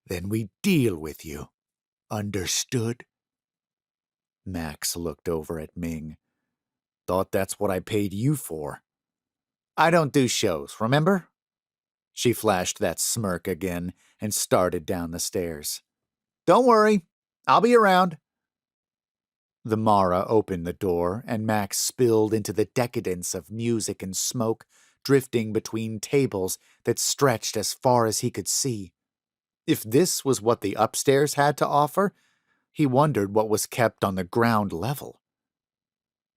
then we deal with you. Understood? Max looked over at Ming. Thought that's what I paid you for. I don't do shows, remember? She flashed that smirk again and started down the stairs. Don't worry, I'll be around. The Mara opened the door, and Max spilled into the decadence of music and smoke drifting between tables that stretched as far as he could see. If this was what the upstairs had to offer, he wondered what was kept on the ground level.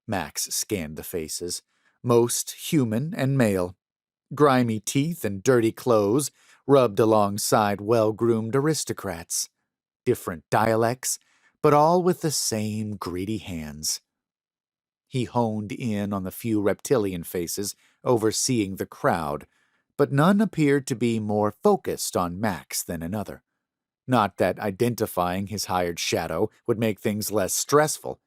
Max scanned the faces, most human and male. Grimy teeth and dirty clothes rubbed alongside well-groomed aristocrats. Different dialects, but all with the same greedy hands. He honed in on the few reptilian faces overseeing the crowd, but none appeared to be more focused on Max than another. Not that identifying his hired shadow would make things less stressful.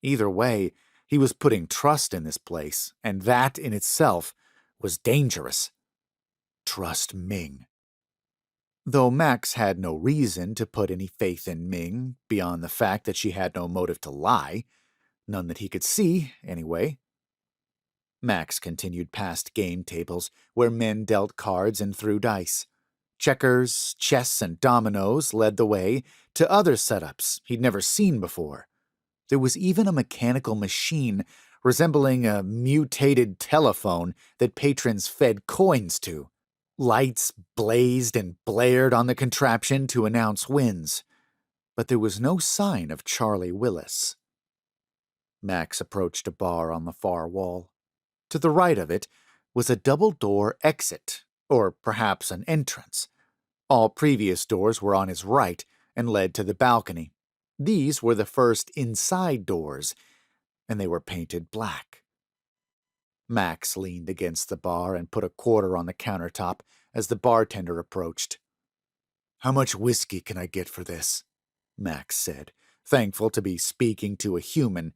Either way, he was putting trust in this place, and that in itself was dangerous. Trust Ming. Though Max had no reason to put any faith in Ming beyond the fact that she had no motive to lie, none that he could see, anyway. Max continued past game tables where men dealt cards and threw dice. Checkers, chess, and dominoes led the way to other setups he'd never seen before. There was even a mechanical machine resembling a mutated telephone that patrons fed coins to. Lights blazed and blared on the contraption to announce wins, but there was no sign of Charlie Willis. Max approached a bar on the far wall. To the right of it was a double-door exit, or perhaps an entrance. All previous doors were on his right and led to the balcony. These were the first inside doors, and they were painted black. Max leaned against the bar and put a quarter on the countertop as the bartender approached. How much whiskey can I get for this? Max said, thankful to be speaking to a human.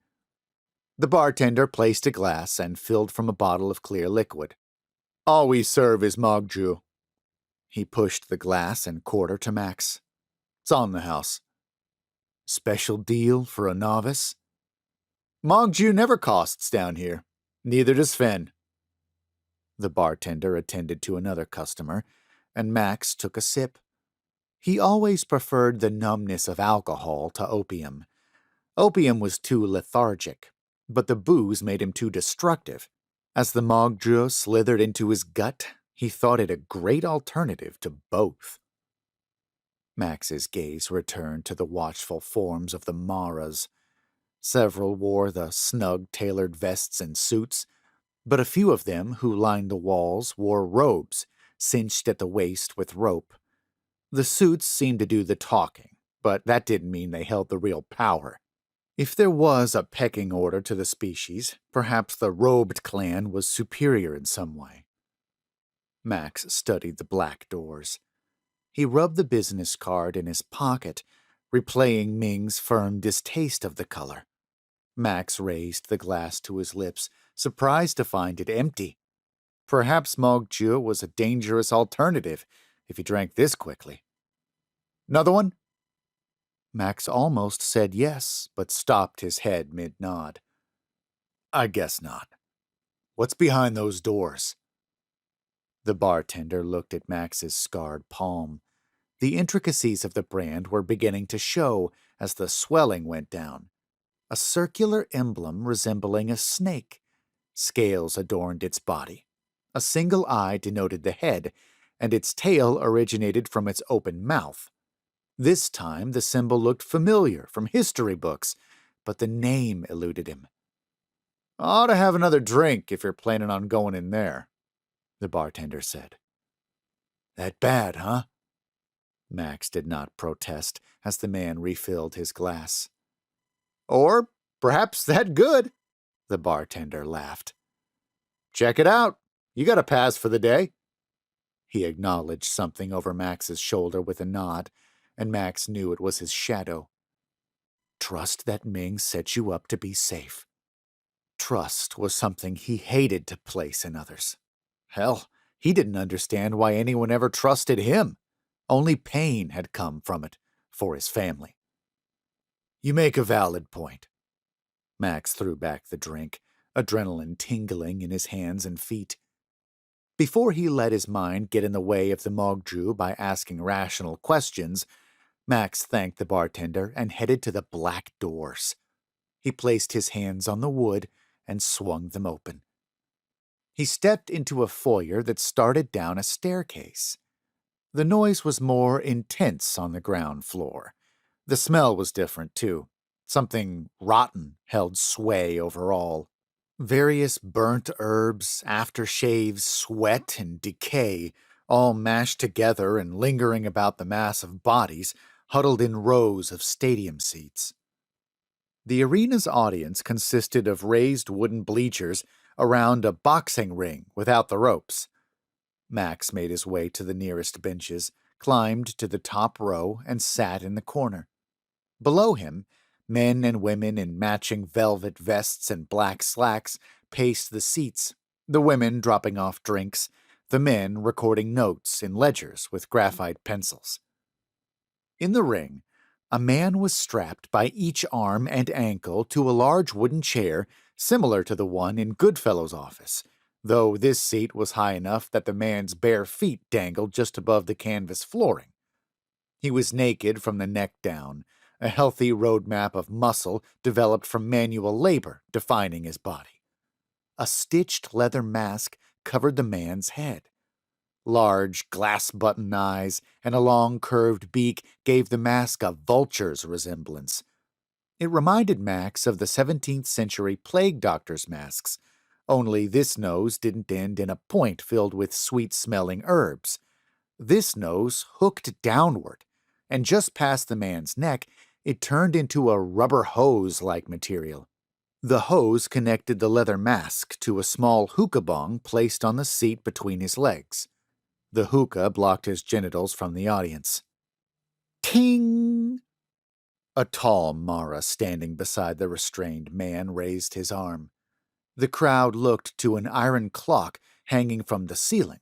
The bartender placed a glass and filled from a bottle of clear liquid. All we serve is Mogju. He pushed the glass and quarter to Max. It's on the house. Special deal for a novice? Mogju never costs down here. Neither does Fen. The bartender attended to another customer, and Max took a sip. He always preferred the numbness of alcohol to opium. Opium was too lethargic, but the booze made him too destructive. As the Mogju slithered into his gut, he thought it a great alternative to both. Max's gaze returned to the watchful forms of the Maras. Several wore the snug-tailored vests and suits, but a few of them who lined the walls wore robes, cinched at the waist with rope. The suits seemed to do the talking, but that didn't mean they held the real power. If there was a pecking order to the species, perhaps the robed clan was superior in some way. Max studied the black doors. He rubbed the business card in his pocket, replaying Ming's firm distaste of the color. Max raised the glass to his lips, surprised to find it empty. Perhaps Mog-Ju was a dangerous alternative if he drank this quickly. Another one? Max almost said yes, but stopped his head mid-nod. I guess not. What's behind those doors? The bartender looked at Max's scarred palm. The intricacies of the brand were beginning to show as the swelling went down. A circular emblem resembling a snake. Scales adorned its body. A single eye denoted the head, and its tail originated from its open mouth. This time the symbol looked familiar from history books, but the name eluded him. Ought to have another drink if you're planning on going in there, the bartender said. That bad, huh? Max did not protest as the man refilled his glass. Or perhaps that good, the bartender laughed. Check it out. You got a pass for the day. He acknowledged something over Max's shoulder with a nod, and Max knew it was his shadow. Trust that Ming set you up to be safe. Trust was something he hated to place in others. Hell, he didn't understand why anyone ever trusted him. Only pain had come from it, for his family. You make a valid point. Max threw back the drink, adrenaline tingling in his hands and feet. Before he let his mind get in the way of the Mog-Ju by asking rational questions, Max thanked the bartender and headed to the black doors. He placed his hands on the wood and swung them open. He stepped into a foyer that started down a staircase. The noise was more intense on the ground floor. The smell was different, too. Something rotten held sway over all. Various burnt herbs, aftershaves, sweat, and decay, all mashed together and lingering about the mass of bodies huddled in rows of stadium seats. The arena's audience consisted of raised wooden bleachers around a boxing ring without the ropes. Max made his way to the nearest benches, climbed to the top row, and sat in the corner. Below him, men and women in matching velvet vests and black slacks paced the seats, the women dropping off drinks, the men recording notes in ledgers with graphite pencils. In the ring, a man was strapped by each arm and ankle to a large wooden chair similar to the one in Goodfellow's office, though this seat was high enough that the man's bare feet dangled just above the canvas flooring. He was naked from the neck down, a healthy roadmap of muscle developed from manual labor defining his body. A stitched leather mask covered the man's head. Large glass-button eyes and a long curved beak gave the mask a vulture's resemblance. It reminded Max of the 17th century plague doctor's masks, only this nose didn't end in a point filled with sweet-smelling herbs. This nose hooked downward, and just past the man's neck, it turned into a rubber hose-like material. The hose connected the leather mask to a small hookah bong placed on the seat between his legs. The hookah blocked his genitals from the audience. Ting! A tall Mara standing beside the restrained man raised his arm. The crowd looked to an iron clock hanging from the ceiling.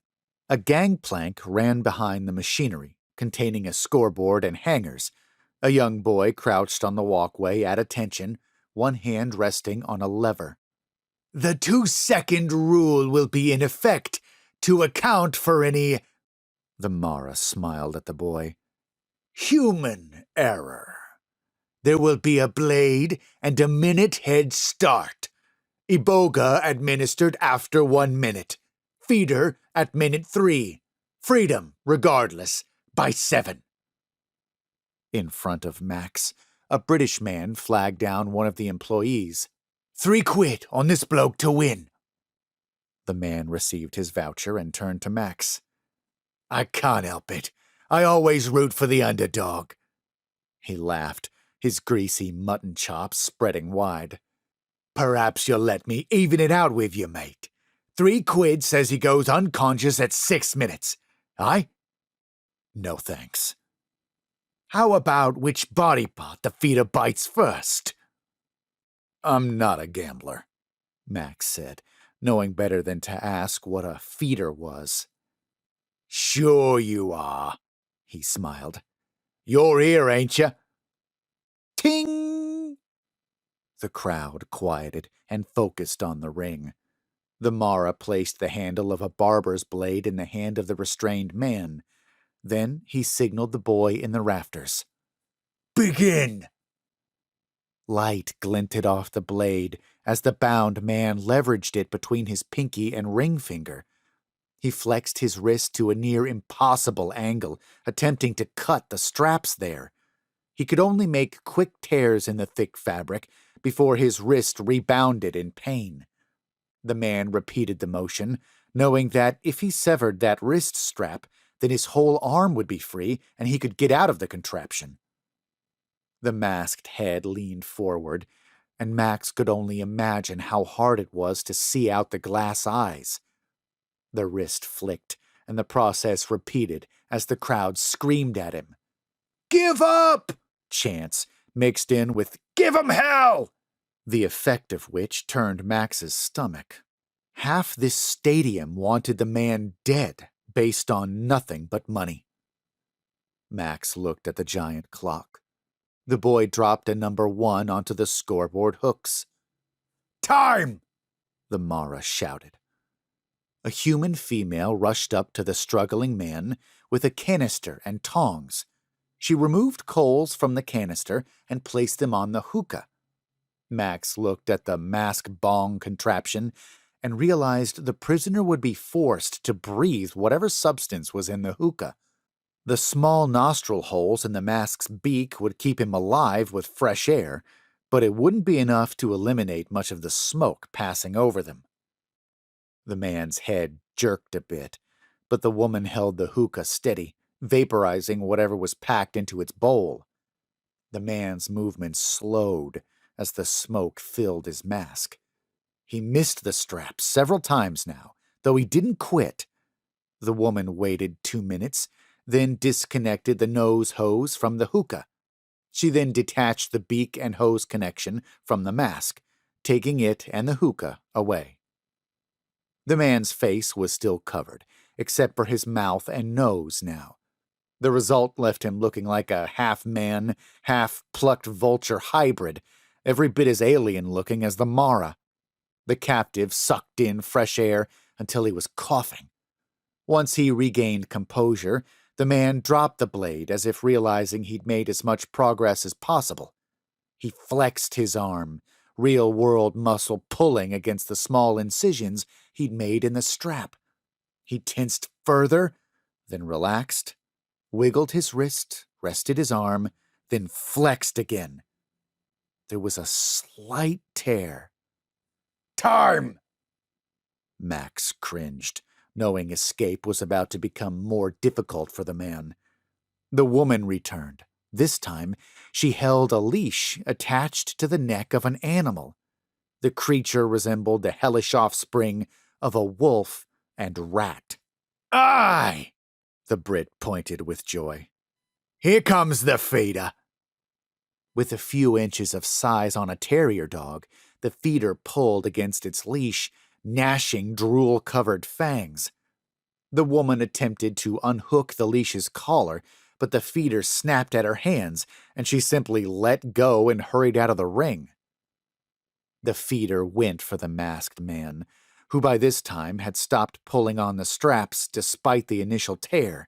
A gangplank ran behind the machinery, containing a scoreboard and hangers. A young boy crouched on the walkway at attention, one hand resting on a lever. The 2-second rule will be in effect to account for any, the Mara smiled at the boy, human error. There will be a blade and a minute head start. Iboga administered after 1 minute. Feeder at minute 3. Freedom, regardless, by 7. In front of Max, a British man flagged down one of the employees. £3 on this bloke to win. The man received his voucher and turned to Max. I can't help it. I always root for the underdog. He laughed, his greasy mutton chops spreading wide. Perhaps you'll let me even it out with you, mate. £3 says he goes unconscious at 6 minutes. Aye? No thanks. How about which body part the feeder bites first? I'm not a gambler, Max said, knowing better than to ask what a feeder was. Sure you are, he smiled. You're here, ain't you? Ting! The crowd quieted and focused on the ring. The Mara placed the handle of a barber's blade in the hand of the restrained man. Then he signaled the boy in the rafters. Begin! Light glinted off the blade as the bound man leveraged it between his pinky and ring finger. He flexed his wrist to a near impossible angle, attempting to cut the straps there. He could only make quick tears in the thick fabric before his wrist rebounded in pain. The man repeated the motion, knowing that if he severed that wrist strap, then his whole arm would be free and he could get out of the contraption. The masked head leaned forward, and Max could only imagine how hard it was to see out the glass eyes. The wrist flicked, and the process repeated as the crowd screamed at him. Give up! Chants mixed in with Give 'em hell! The effect of which turned Max's stomach. Half this stadium wanted the man dead based on nothing but money. Max looked at the giant clock. The boy dropped a number 1 onto the scoreboard hooks. Time! The Mara shouted. A human female rushed up to the struggling man with a canister and tongs. She removed coals from the canister and placed them on the hookah. Max looked at the mask bong contraption and realized the prisoner would be forced to breathe whatever substance was in the hookah. The small nostril holes in the mask's beak would keep him alive with fresh air, but it wouldn't be enough to eliminate much of the smoke passing over them. The man's head jerked a bit, but the woman held the hookah steady, vaporizing whatever was packed into its bowl. The man's movements slowed as the smoke filled his mask. He missed the strap several times now, though he didn't quit. The woman waited 2 minutes, then disconnected the nose hose from the hookah. She then detached the beak and hose connection from the mask, taking it and the hookah away. The man's face was still covered, except for his mouth and nose now. The result left him looking like a half-man, half-plucked vulture hybrid, every bit as alien-looking as the Mara. The captive sucked in fresh air until he was coughing. Once he regained composure, the man dropped the blade as if realizing he'd made as much progress as possible. He flexed his arm, real-world muscle pulling against the small incisions he'd made in the strap. He tensed further, then relaxed, wiggled his wrist, rested his arm, then flexed again. There was a slight tear. Time! Max cringed, knowing escape was about to become more difficult for the man. The woman returned. This time, she held a leash attached to the neck of an animal. The creature resembled the hellish offspring of a wolf and rat. Aye! The Brit pointed with joy. Here comes the feeder. With a few inches of size on a terrier dog, the feeder pulled against its leash, gnashing drool-covered fangs. The woman attempted to unhook the leash's collar, but the feeder snapped at her hands, and she simply let go and hurried out of the ring. The feeder went for the masked man, who by this time had stopped pulling on the straps despite the initial tear.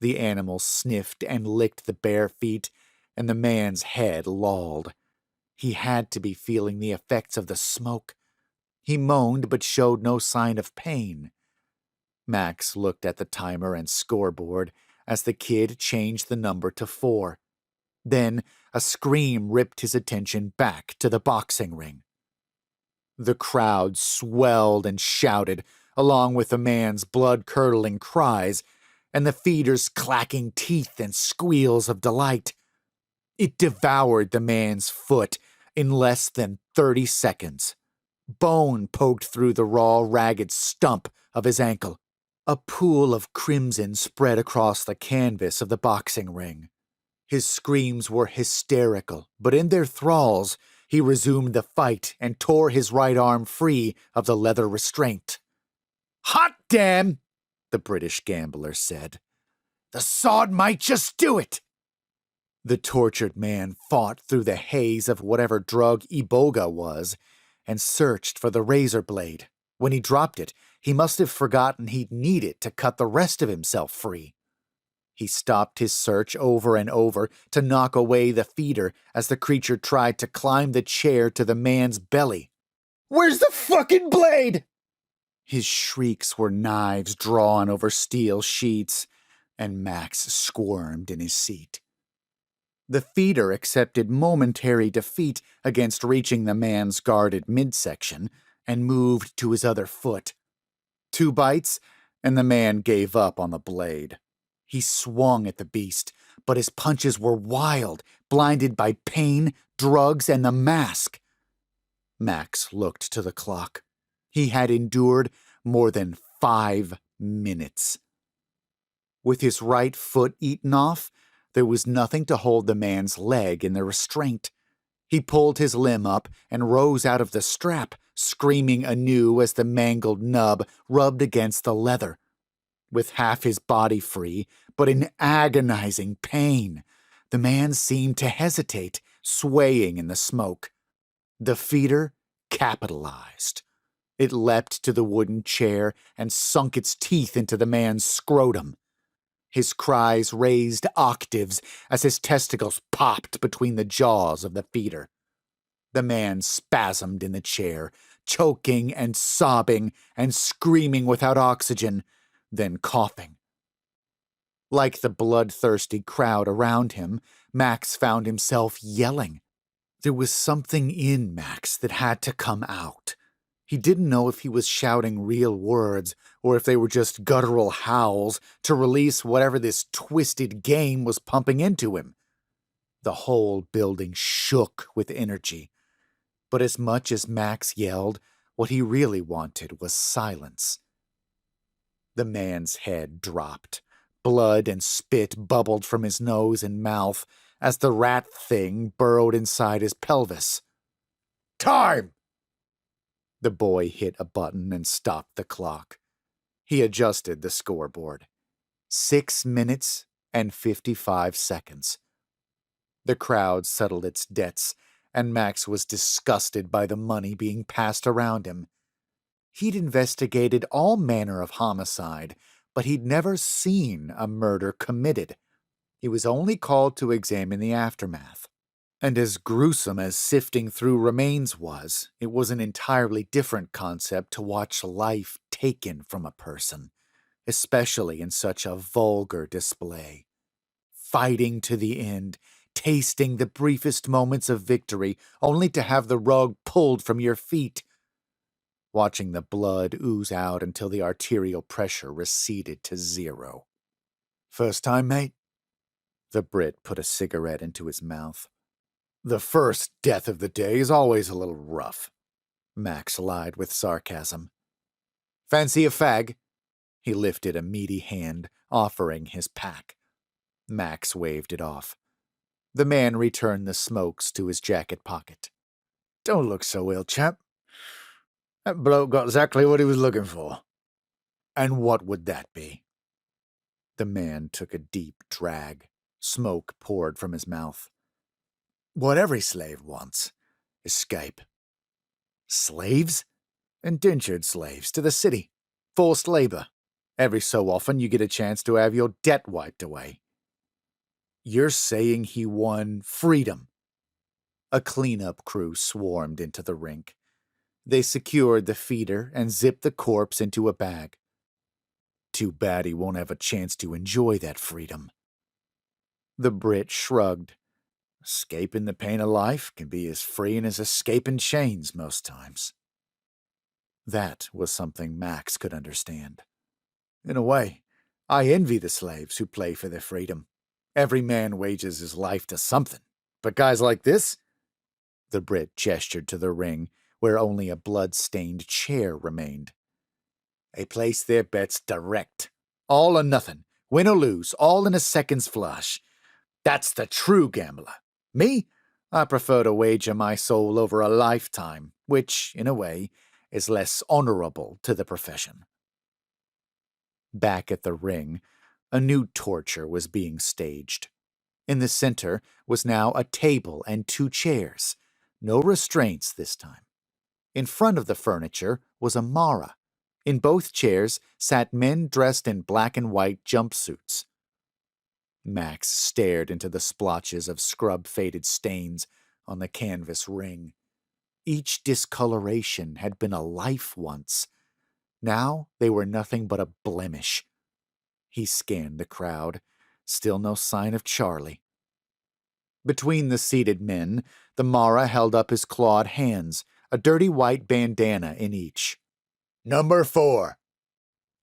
The animal sniffed and licked the bare feet, and the man's head lolled. He had to be feeling the effects of the smoke. He moaned but showed no sign of pain. Max looked at the timer and scoreboard as the kid changed the number to 4. Then a scream ripped his attention back to the boxing ring. The crowd swelled and shouted, along with the man's blood-curdling cries, and the feeder's clacking teeth and squeals of delight. It devoured the man's foot in less than 30 seconds. Bone poked through the raw, ragged stump of his ankle. A pool of crimson spread across the canvas of the boxing ring. His screams were hysterical, but in their thralls, he resumed the fight and tore his right arm free of the leather restraint. "Hot damn!" the British gambler said. "The sod might just do it!" The tortured man fought through the haze of whatever drug iboga was and searched for the razor blade. When he dropped it, he must have forgotten he'd need it to cut the rest of himself free. He stopped his search over and over to knock away the feeder as the creature tried to climb the chair to the man's belly. "Where's the fucking blade?" His shrieks were knives drawn over steel sheets, and Max squirmed in his seat. The feeder accepted momentary defeat against reaching the man's guarded midsection and moved to his other foot. 2 bites, and the man gave up on the blade. He swung at the beast, but his punches were wild, blinded by pain, drugs, and the mask. Max looked to the clock. He had endured more than 5 minutes. With his right foot eaten off, there was nothing to hold the man's leg in the restraint. He pulled his limb up and rose out of the strap, screaming anew as the mangled nub rubbed against the leather. With half his body free, but in agonizing pain, the man seemed to hesitate, swaying in the smoke. The feeder capitalized. It leapt to the wooden chair and sunk its teeth into the man's scrotum. His cries raised octaves as his testicles popped between the jaws of the feeder. The man spasmed in the chair, choking and sobbing and screaming without oxygen, then coughing. Like the bloodthirsty crowd around him, Max found himself yelling. There was something in Max that had to come out. He didn't know if he was shouting real words or if they were just guttural howls to release whatever this twisted game was pumping into him. The whole building shook with energy. But as much as Max yelled, what he really wanted was silence. The man's head dropped. Blood and spit bubbled from his nose and mouth as the rat thing burrowed inside his pelvis. "Time!" The boy hit a button and stopped the clock. He adjusted the scoreboard. 6 minutes and 55 seconds. The crowd settled its debts, and Max was disgusted by the money being passed around him. He'd investigated all manner of homicide, but he'd never seen a murder committed. He was only called to examine the aftermath. And as gruesome as sifting through remains was, it was an entirely different concept to watch life taken from a person, especially in such a vulgar display. Fighting to the end, tasting the briefest moments of victory, only to have the rug pulled from your feet. Watching the blood ooze out until the arterial pressure receded to 0. "First time, mate?" The Brit put a cigarette into his mouth. "The first death of the day is always a little rough," Max lied with sarcasm. "Fancy a fag?" He lifted a meaty hand, offering his pack. Max waved it off. The man returned the smokes to his jacket pocket. "Don't look so ill, chap. That bloke got exactly what he was looking for." "And what would that be?" The man took a deep drag. Smoke poured from his mouth. "What every slave wants. Escape." "Slaves?" "Indentured slaves to the city. Forced labor. Every so often you get a chance to have your debt wiped away." "You're saying he won freedom?" A cleanup crew swarmed into the rink. They secured the feeder and zipped the corpse into a bag. "Too bad he won't have a chance to enjoy that freedom." The Brit shrugged. "Escaping the pain of life can be as freeing as escaping chains most times." That was something Max could understand. "In a way, I envy the slaves who play for their freedom. Every man wages his life to something. But guys like this?" The Brit gestured to the ring, where only a blood-stained chair remained. They place their bets direct. All or nothing. Win or lose, all in a second's flush. That's the true gambler. Me? I prefer to wager my soul over a lifetime, which, in a way, is less honorable to the profession. Back at the ring, a new torture was being staged. In the center was now a table and 2 chairs. No restraints this time. In front of the furniture was a Mara. In both chairs sat men dressed in black and white jumpsuits. Max stared into the splotches of scrub-faded stains on the canvas ring. Each discoloration had been a life once. Now they were nothing but a blemish. He scanned the crowd. Still no sign of Charlie. Between the seated men, the Mara held up his clawed hands, a dirty white bandana in each. "Number 4.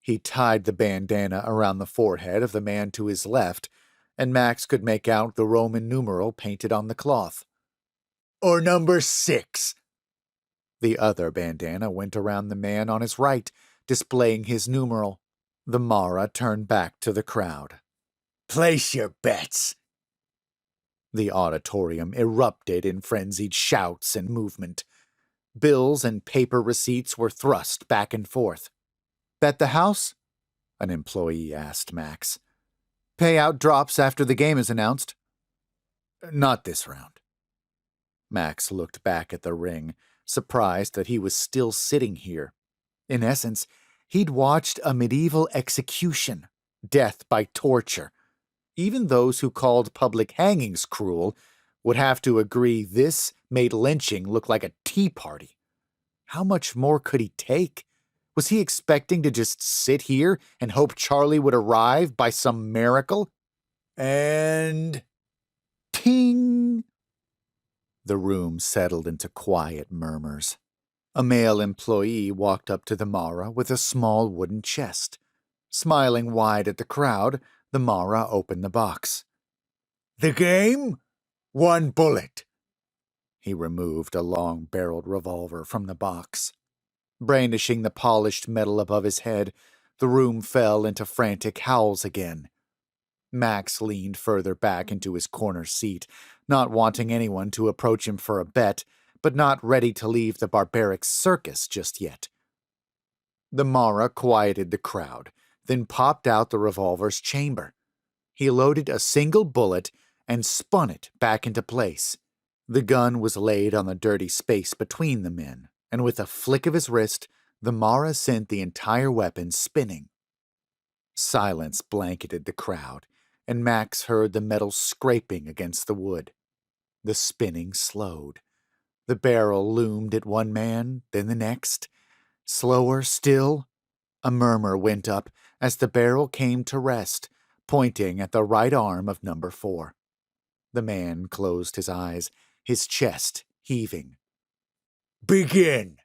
He tied the bandana around the forehead of the man to his left, and Max could make out the Roman numeral painted on the cloth. "Or number 6. The other bandana went around the man on his right, displaying his numeral. The Mara turned back to the crowd. "Place your bets." The auditorium erupted in frenzied shouts and movement. Bills and paper receipts were thrust back and forth. "Bet the house?" an employee asked Max. "Payout drops after the game is announced." "Not this round." Max looked back at the ring, surprised that he was still sitting here. In essence, he'd watched a medieval execution, death by torture. Even those who called public hangings cruel would have to agree this made lynching look like a tea party. How much more could he take? Was he expecting to just sit here and hope Charlie would arrive by some miracle? And... ting! The room settled into quiet murmurs. A male employee walked up to the Mara with a small wooden chest. Smiling wide at the crowd, the Mara opened the box. "The game? 1 bullet." He removed a long-barreled revolver from the box. Brandishing the polished metal above his head, the room fell into frantic howls again. Max leaned further back into his corner seat, not wanting anyone to approach him for a bet, but not ready to leave the barbaric circus just yet. The Mara quieted the crowd, then popped out the revolver's chamber. He loaded a single bullet and spun it back into place. The gun was laid on the dirty space between the men, and with a flick of his wrist, the Mara sent the entire weapon spinning. Silence blanketed the crowd, and Max heard the metal scraping against the wood. The spinning slowed. The barrel loomed at one man, then the next. Slower still. A murmur went up as the barrel came to rest, pointing at the right arm of number 4. The man closed his eyes, his chest heaving. "Begin!"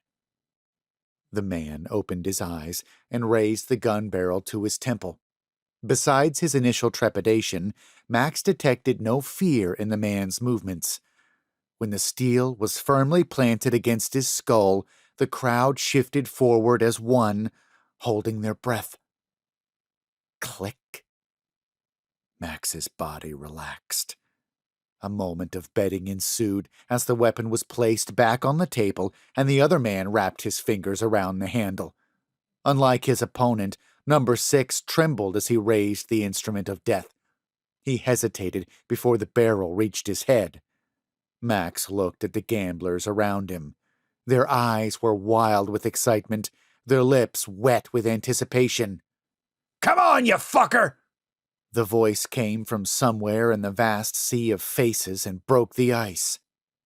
The man opened his eyes and raised the gun barrel to his temple. Besides his initial trepidation, Max detected no fear in the man's movements. When the steel was firmly planted against his skull, the crowd shifted forward as one, holding their breath. Click. Max's body relaxed. A moment of betting ensued as the weapon was placed back on the table and the other man wrapped his fingers around the handle. Unlike his opponent, number 6 trembled as he raised the instrument of death. He hesitated before the barrel reached his head. Max looked at the gamblers around him. Their eyes were wild with excitement, their lips wet with anticipation. "Come on, you fucker!" The voice came from somewhere in the vast sea of faces and broke the ice.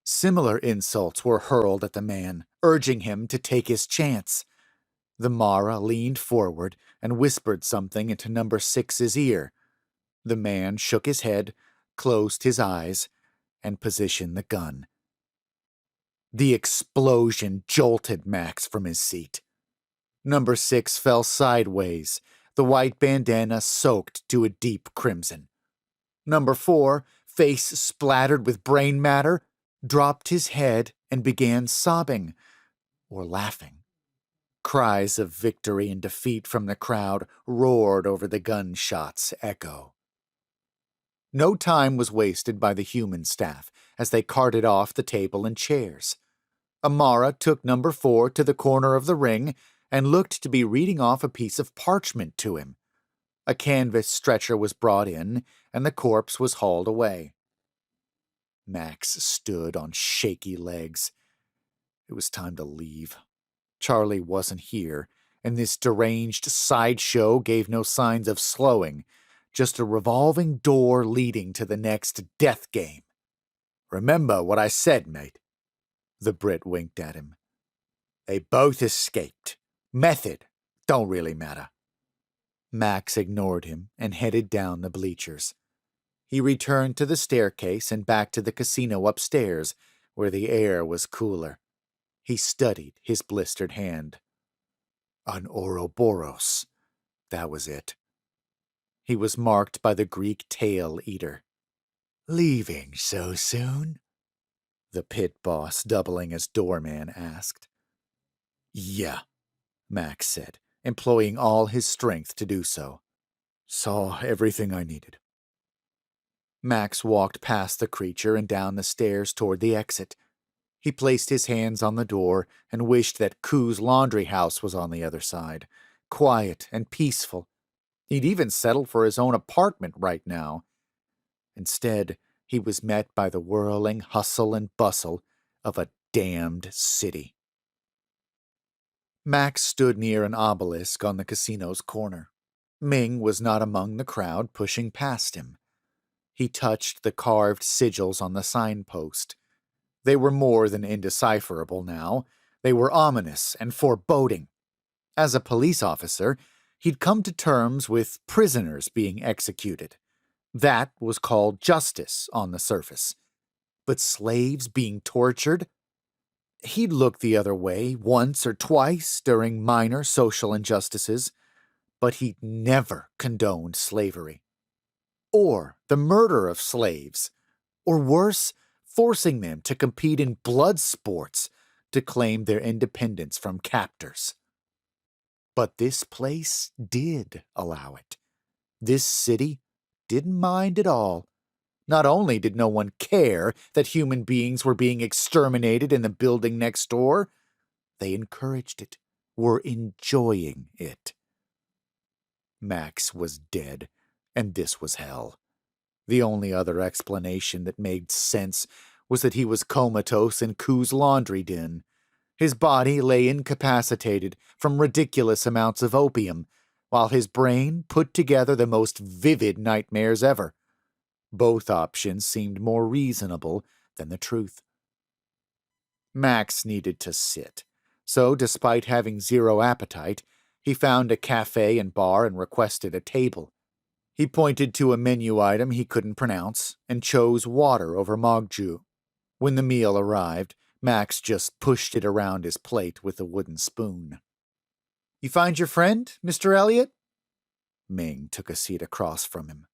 Similar insults were hurled at the man, urging him to take his chance. The Mara leaned forward and whispered something into number 6's ear. The man shook his head, closed his eyes, and positioned the gun. The explosion jolted Max from his seat. Number 6 fell sideways, the white bandana soaked to a deep crimson. Number 4, face splattered with brain matter, dropped his head and began sobbing or laughing. Cries of victory and defeat from the crowd roared over the gunshot's echo. No time was wasted by the human staff as they carted off the table and chairs. Amara took number 4 to the corner of the ring and looked to be reading off a piece of parchment to him. A canvas stretcher was brought in, and the corpse was hauled away. Max stood on shaky legs. It was time to leave. Charlie wasn't here, and this deranged sideshow gave no signs of slowing, just a revolving door leading to the next death game. "Remember what I said, mate." The Brit winked at him. "They both escaped. Method don't really matter." Max ignored him and headed down the bleachers. He returned to the staircase and back to the casino upstairs, where the air was cooler. He studied his blistered hand. An Ouroboros. That was it. He was marked by the Greek tail eater. "Leaving so soon?" the pit boss, doubling as doorman, asked. "Yeah," Max said, employing all his strength to do so. "Saw everything I needed." Max walked past the creature and down the stairs toward the exit. He placed his hands on the door and wished that Koo's laundry house was on the other side, quiet and peaceful. He'd even settle for his own apartment right now. Instead, he was met by the whirling hustle and bustle of a damned city. Max stood near an obelisk on the casino's corner. Ming was not among the crowd pushing past him. He touched the carved sigils on the signpost. They were more than indecipherable now. They were ominous and foreboding. As a police officer, he'd come to terms with prisoners being executed. That was called justice on the surface. But slaves being tortured? He'd looked the other way once or twice during minor social injustices, but he'd never condoned slavery. Or the murder of slaves. Or worse, forcing them to compete in blood sports to claim their independence from captors. But this place did allow it. This city didn't mind at all. Not only did no one care that human beings were being exterminated in the building next door, they encouraged it, were enjoying it. Max was dead, and this was hell. The only other explanation that made sense was that he was comatose in Koo's laundry den. His body lay incapacitated from ridiculous amounts of opium, while his brain put together the most vivid nightmares ever. Both options seemed more reasonable than the truth. Max needed to sit, so despite having zero appetite, he found a cafe and bar and requested a table. He pointed to a menu item he couldn't pronounce and chose water over mogju. When the meal arrived, Max just pushed it around his plate with a wooden spoon. "You find your friend, Mr. Elliot?" Ming took a seat across from him.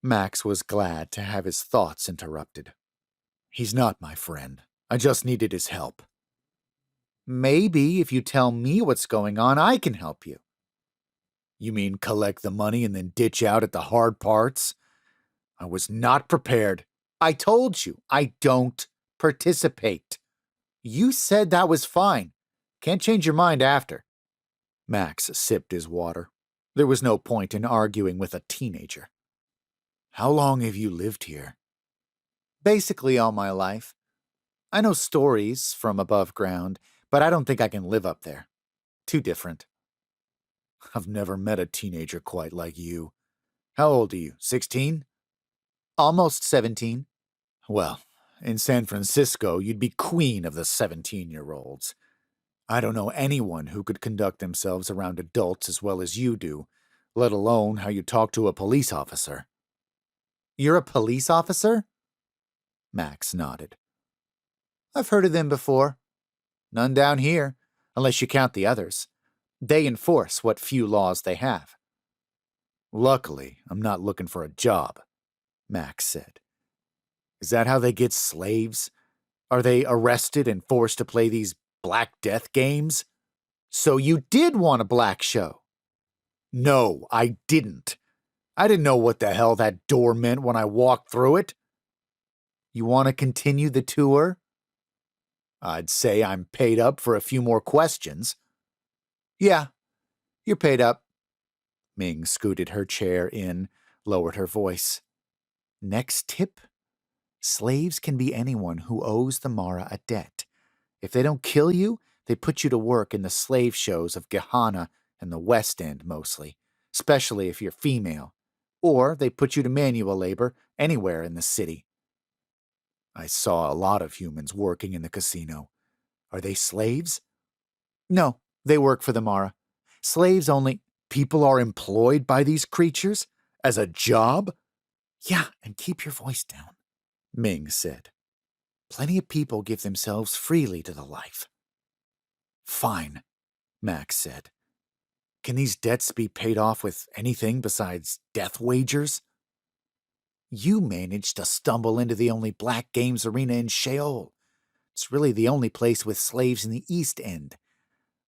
Max was glad to have his thoughts interrupted. "He's not my friend. I just needed his help." "Maybe if you tell me what's going on, I can help you." "You mean collect the money and then ditch out at the hard parts?" "I was not prepared." "I told you, I don't participate." "You said that was fine. Can't change your mind after." Max sipped his water. There was no point in arguing with a teenager. "How long have you lived here?" "Basically all my life. I know stories from above ground, but I don't think I can live up there. Too different." "I've never met a teenager quite like you. How old are you, 16? Almost 17. Well, in San Francisco, you'd be queen of the 17-year-olds. I don't know anyone who could conduct themselves around adults as well as you do, let alone how you talk to a police officer." You're a police officer? Max nodded. I've heard of them before. None down here, unless you count the others. They enforce what few laws they have. "Luckily, I'm not looking for a job," Max said. "Is that how they get slaves? Are they arrested and forced to play these Black Death games?" So you did want a black show? No, I didn't. I didn't know what the hell that door meant when I walked through it. You want to continue the tour? I'd say I'm paid up for a few more questions. Yeah, you're paid up. Ming scooted her chair in, lowered her voice. Next tip? Slaves can be anyone who owes the Mara a debt. If they don't kill you, they put you to work in the slave shows of Gehenna and the West End mostly, especially if you're female. Or they put you to manual labor anywhere in the city. I saw a lot of humans working in the casino. Are they slaves? No, they work for the Mara. Slaves only. People are employed by these creatures? As a job? Yeah, and keep your voice down, Ming said. Plenty of people give themselves freely to the life. Fine, Max said. Can these debts be paid off with anything besides death wagers? You managed to stumble into the only black games arena in Sheol. It's really the only place with slaves in the East End.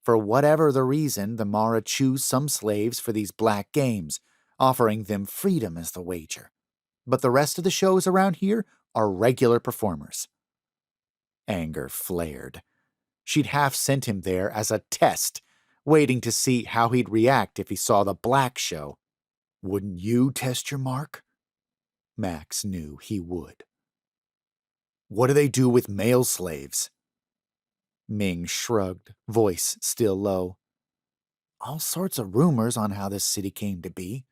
For whatever the reason, the Mara choose some slaves for these black games, offering them freedom as the wager. But the rest of the shows around here are regular performers. Anger flared. She'd half sent him there as a test, waiting to see how he'd react if he saw the black show. Wouldn't you test your mark? Max knew he would. What do they do with male slaves? Ming shrugged, voice still low. All sorts of rumors on how this city came to be.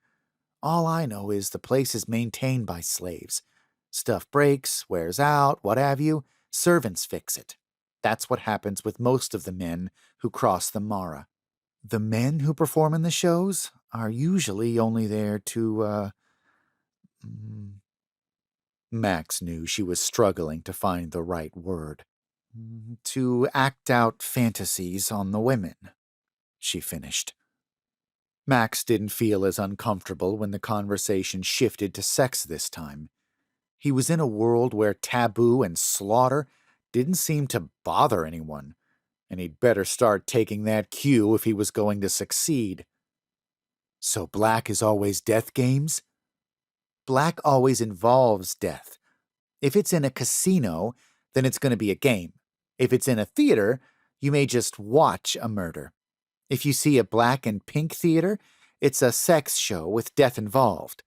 All I know is the place is maintained by slaves. Stuff breaks, wears out, what have you. Servants fix it. That's what happens with most of the men who cross the Mara. The men who perform in the shows are usually only there to, Max knew she was struggling to find the right word. To act out fantasies on the women, she finished. Max didn't feel as uncomfortable when the conversation shifted to sex this time. He was in a world where taboo and slaughter didn't seem to bother anyone, and he'd better start taking that cue if he was going to succeed. So black is always death games? Black always involves death. If it's in a casino, then it's going to be a game. If it's in a theater, you may just watch a murder. If you see a black and pink theater, it's a sex show with death involved.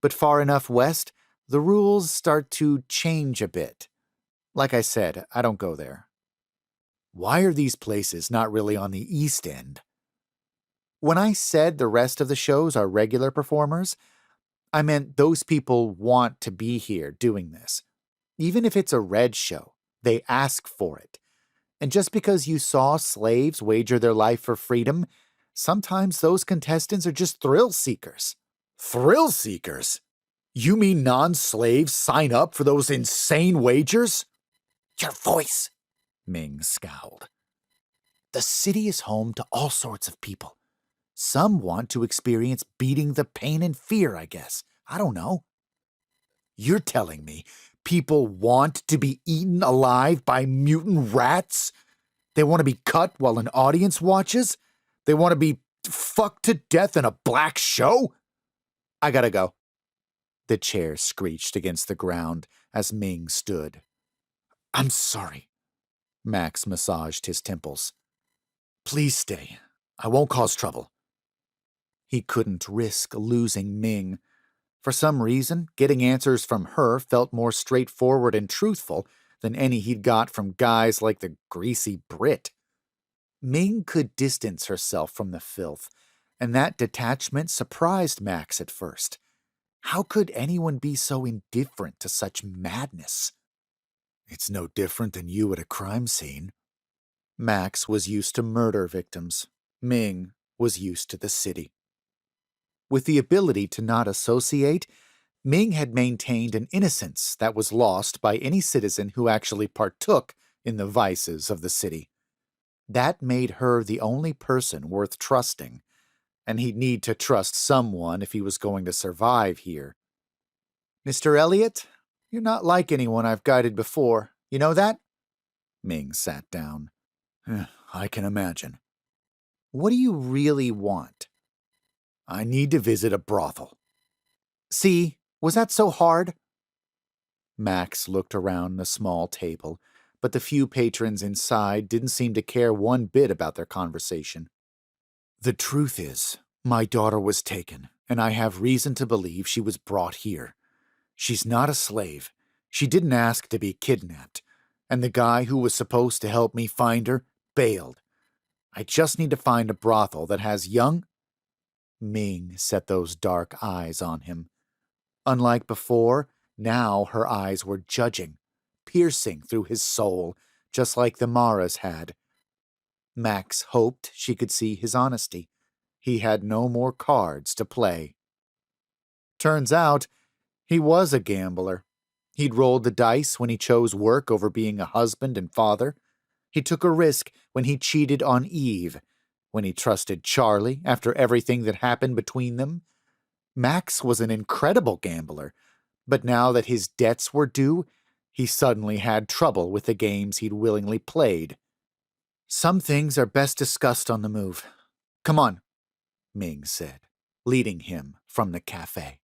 But far enough west, the rules start to change a bit. Like I said, I don't go there. Why are these places not really on the East End? When I said the rest of the shows are regular performers, I meant those people want to be here doing this. Even if it's a red show, they ask for it. And just because you saw slaves wager their life for freedom, sometimes those contestants are just thrill seekers. Thrill seekers? You mean non-slaves sign up for those insane wagers? Your voice, Ming scowled. The city is home to all sorts of people. Some want to experience beating the pain and fear, I guess. I don't know. You're telling me people want to be eaten alive by mutant rats? They want to be cut while an audience watches? They want to be fucked to death in a black show? I gotta go. The chair screeched against the ground as Ming stood. I'm sorry. Max massaged his temples. Please stay. I won't cause trouble. He couldn't risk losing Ming. For some reason, getting answers from her felt more straightforward and truthful than any he'd got from guys like the greasy Brit. Ming could distance herself from the filth, and that detachment surprised Max at first. How could anyone be so indifferent to such madness? It's no different than you at a crime scene. Max was used to murder victims. Ming was used to the city. With the ability to not associate, Ming had maintained an innocence that was lost by any citizen who actually partook in the vices of the city. That made her the only person worth trusting, and he'd need to trust someone if he was going to survive here. Mr. Elliot, you're not like anyone I've guided before. You know that? Ming sat down. I can imagine. What do you really want? I need to visit a brothel. See, was that so hard? Max looked around the small table, but the few patrons inside didn't seem to care one bit about their conversation. The truth is, my daughter was taken, and I have reason to believe she was brought here. She's not a slave. She didn't ask to be kidnapped, and the guy who was supposed to help me find her bailed. I just need to find a brothel that has young... Ming set those dark eyes on him. Unlike before, now her eyes were judging, piercing through his soul, just like the Mara's had. Max hoped she could see his honesty. He had no more cards to play. Turns out, he was a gambler. He'd rolled the dice when he chose work over being a husband and father. He took a risk when he cheated on Eve, when he trusted Charlie after everything that happened between them. Max was an incredible gambler, but now that his debts were due, he suddenly had trouble with the games he'd willingly played. Some things are best discussed on the move. Come on, Ming said, leading him from the cafe.